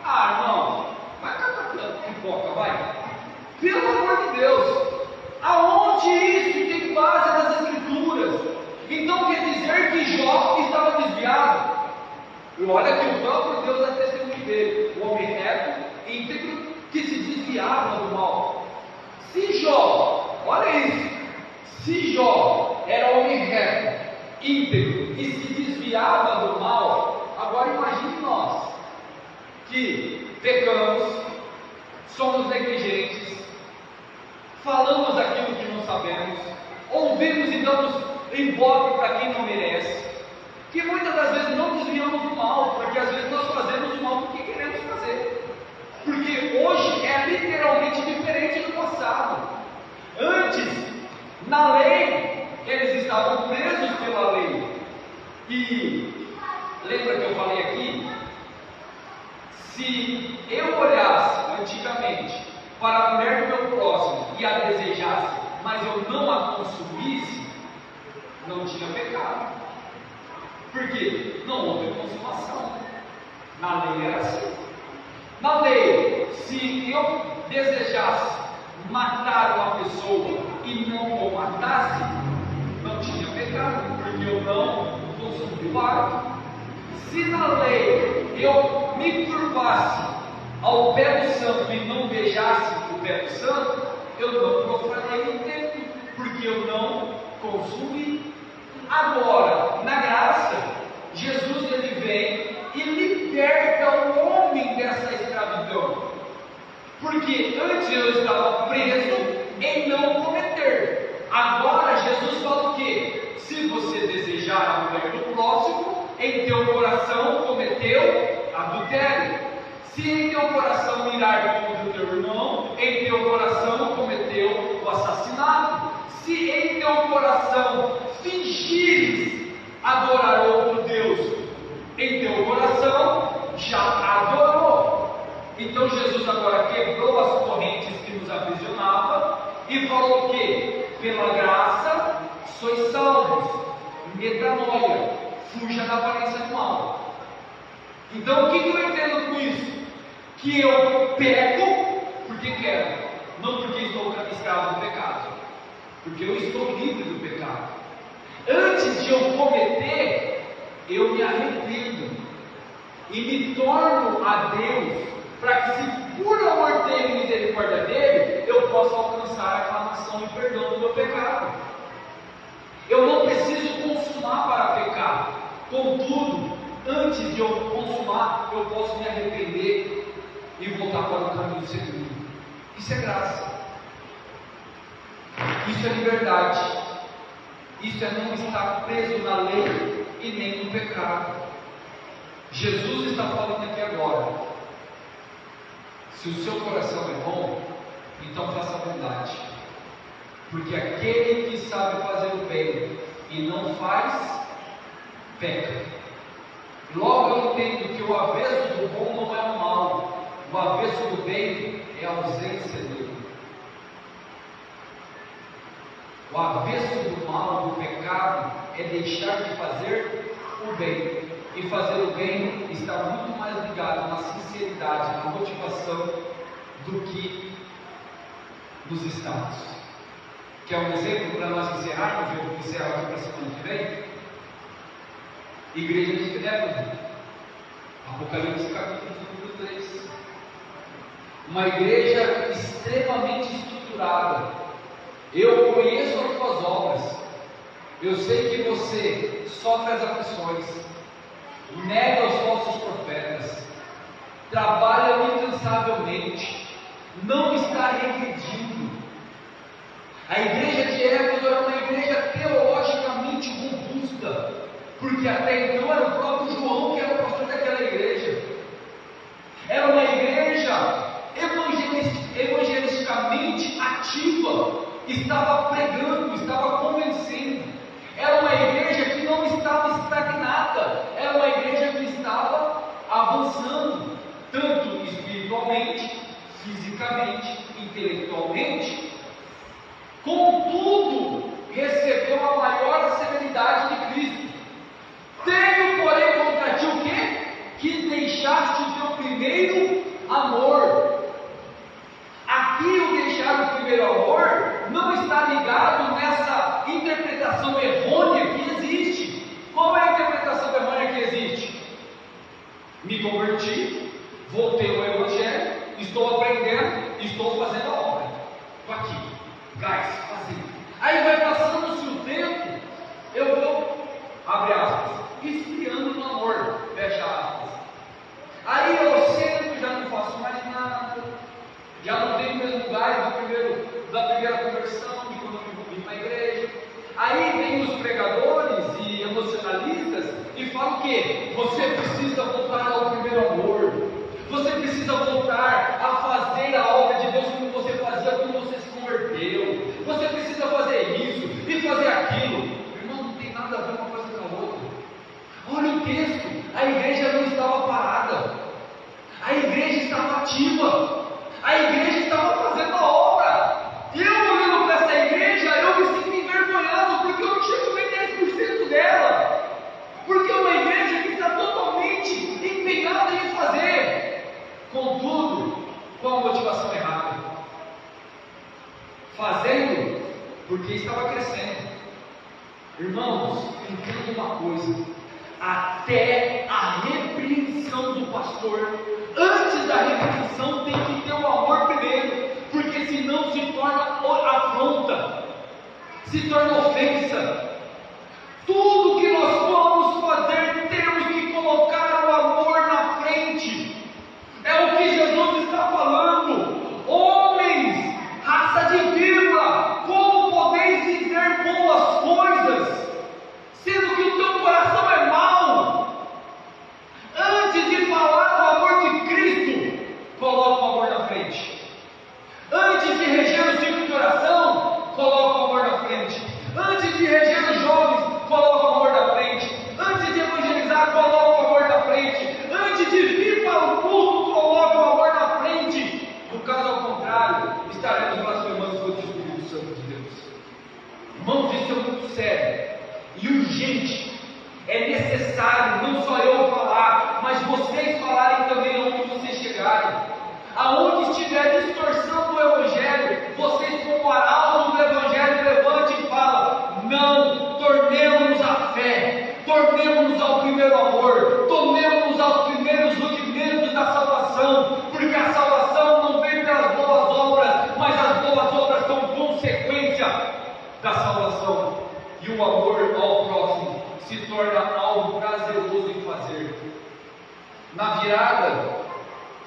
Ah, irmão, vai catar pipoca, vai. Pelo amor de Deus, aonde isso tem base nas Escrituras? Então quer dizer que Jó estava desviado? E olha que o próprio Deus é testemunho dele, o homem reto, íntegro, que se desviava do mal. Se Jó, olha isso, se Jó era homem reto, íntegro, e se desviava do mal, agora imagine nós, que pecamos, somos negligentes, falamos aquilo que não sabemos, ouvimos e damos embora para quem não merece, que muitas das vezes não desviamos do mal, porque às vezes nós fazemos o mal porque queremos fazer, porque hoje é literalmente diferente do passado. Antes, na lei, eles estavam presos pela lei, e lembra que eu falei aqui? Se eu olhasse antigamente para a mulher do meu próximo e a desejasse, mas eu não a consumisse, não tinha pecado. Por quê? Não houve consumação. Na lei era assim. Na lei, se eu desejasse matar uma pessoa e não o matasse, não tinha pecado, porque eu não consumi o ato. Se na lei eu me curvasse ao pé do santo e não beijasse o pé do santo, eu não profanei o templo, porque eu não consumi. Agora, na graça, Jesus ele vem e liberta o homem dessa escravidão, porque antes eu estava preso em não cometer. Agora Jesus fala o quê? Se você desejar a mulher do próximo, em teu coração cometeu adultério. Se em teu coração mirar contra o teu irmão, em teu coração cometeu o assassinato. Se em teu coração fingires adorar outro Deus, em teu coração já adorou. Então Jesus agora quebrou as correntes que nos aprisionavam e falou o quê? Pela graça sois salvos. Metanoia, fuja da aparência do mal. Então o que eu entendo com isso? Que eu peco porque quero, não porque estou escravo do pecado, porque eu estou livre do pecado. Antes de eu cometer, eu me arrependo e me torno a Deus, para que, se por amor dele e misericórdia dele, eu possa alcançar a aclamação e perdão do meu pecado. Eu não preciso consumar para pecar. Contudo, antes de eu consumar, eu posso me arrepender e voltar para o caminho seguro. Isso é graça. Isso é liberdade. Isso é não estar preso na lei e nem no pecado. Jesus está falando aqui agora: se o seu coração é bom, então faça a bondade, porque aquele que sabe fazer o bem e não faz, peca. Logo eu entendo que o avesso do bom não é o mal, o avesso do bem é a ausência dele. O avesso do mal, do pecado, é deixar de fazer o bem. E fazer o bem está muito mais ligado na sinceridade, na motivação, do que nos estados. Quer um exemplo para nós encerrarmos? Eu encerro aqui para a semana que vem. Igreja de Filipe, Apocalipse capítulo 3. Uma igreja extremamente estruturada. Eu conheço as tuas obras, eu sei que você sofre as aflições, nega os falsos profetas, trabalha incansavelmente, não está regredindo. A igreja de Éfeso era uma igreja teologicamente robusta, porque até então era o próprio João que era o pastor daquela igreja. Era uma igreja evangelisticamente ativa, estava pregando, estava convencendo. Era uma igreja que não estava estagnada, era uma igreja que estava avançando, tanto espiritualmente, fisicamente, intelectualmente. Contudo, recebeu a maior severidade de Cristo. Tenho, porém, contra ti o quê? Que deixaste o teu primeiro amor. Aqui o deixar o primeiro amor não está ligado nessa interpretação errônea que existe. Qual é a interpretação errônea que existe? Me converti, voltei ao Evangelho, estou aprendendo, estou fazendo a obra. Estou aqui, gás, fazendo. Aí vai passando-se o tempo, eu vou, abre aspas, esfriando no amor, fecha aspas. Aí eu sento, já não faço mais nada, já não tenho o mesmo gás da primeira conversão, de quando eu vim para a igreja. Aí vem os pregadores e emocionalistas e falam o quê? Você precisa voltar ao primeiro amor, você precisa voltar a fazer a obra de Deus como você fazia quando você se converteu, você precisa fazer isso e fazer aquilo. Irmão, não tem nada a ver uma coisa com a outra. Olha o texto, a igreja não estava parada, a igreja estava ativa, a igreja estava fazendo a obra. Eu olhando para essa igreja, eu me sinto envergonhado, porque eu não chego nem 10% dela, porque é uma igreja que está totalmente empenhada em fazer, contudo, com a motivação errada, fazendo porque estava crescendo. Irmãos, entenda uma coisa: até a repreensão do pastor, antes da repreensão tem que ter o amor primeiro, porque senão se torna afronta, se torna ofensa. Tudo que nós vamos fazer, temos que colocar o amor na frente. É o que Jesus está falando. Homens, raça de vírgula, como podeis dizer boas coisas, sendo que o teu coração é mau? Antes de falar do amor de Cristo, coloca o amor na frente. Antes de reger o ciclo de oração, coloca o amor na frente. Antes de reger os jovens, coloca o amor na frente. Antes de evangelizar, coloca o amor na frente. Antes de vir para o culto, coloca o amor na frente. No caso ao contrário, estaremos blasfemando contra o Espírito Santo de Deus. Irmãos, isso é muito sério e urgente. É necessário não só eu falar, mas vocês falarem também onde vocês chegarem. Aonde estiver distorção do Evangelho, vocês como arauto do Evangelho levante e fala: não, tornemos-nos a fé, tornemos-nos ao primeiro amor, tornemos-nos aos primeiros rudimentos da salvação, porque a salvação não vem pelas boas obras, mas as boas obras são consequência da salvação, e o amor ao próximo se torna algo prazeroso em fazer. Na virada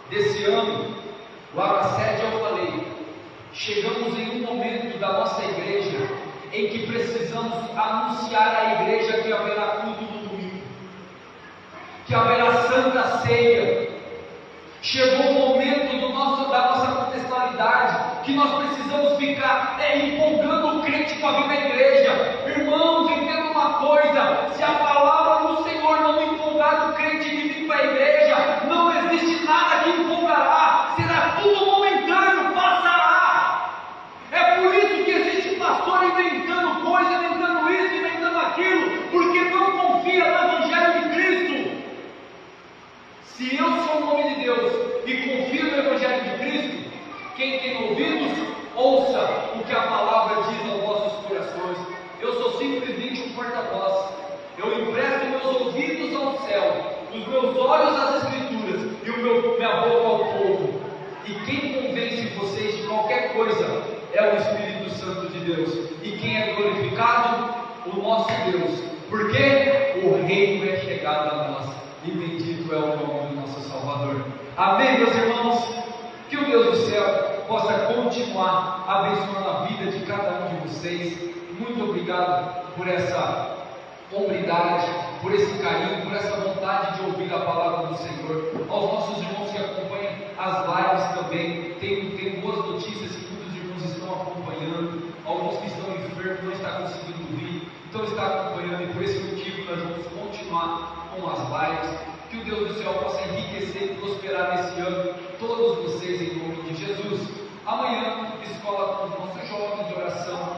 desse ano, lá na sede eu falei, chegamos em um momento da nossa igreja em que precisamos anunciar à igreja que haverá culto no domingo. que haverá santa ceia. Chegou o momento da nossa contextualidade, que nós precisamos ficar empolgando o crente para vir na igreja. Irmãos, entenda uma coisa: se a palavra do Senhor não empolgar o crente de vir para a igreja, não existe nada que empolgará, será tudo momentâneo, passará. É por isso que existe pastor inventando coisa, inventando isso, inventando aquilo, porque não confia no Evangelho de Cristo. Se eu sou o nome de Deus e confio no Evangelho de Cristo, quem tem ouvidos, ouça o que a palavra diz aos vossos corações. Eu sou simplesmente um porta-voz. Eu empresto meus ouvidos ao céu, os meus olhos às Escrituras e minha boca ao povo. E quem convence vocês de qualquer coisa é o Espírito Santo de Deus. E quem é glorificado? O nosso Deus. Porque o reino é chegado a nós. E bendito é o nome do nosso Salvador. Amém, meus irmãos? Que o Deus do céu possa continuar abençoando a vida de cada um de vocês. Muito obrigado por essa hombridade, por esse carinho, por essa vontade de ouvir a palavra do Senhor. Aos nossos irmãos que acompanham as lives também, tem boas notícias que muitos irmãos estão acompanhando. Alguns que estão enfermos não estão conseguindo vir, então está acompanhando, e por esse motivo nós vamos continuar com as lives. Que o Deus do céu possa enriquecer e prosperar nesse ano todos vocês em nome de Jesus. Amanhã, escola com os nossos jovens de oração.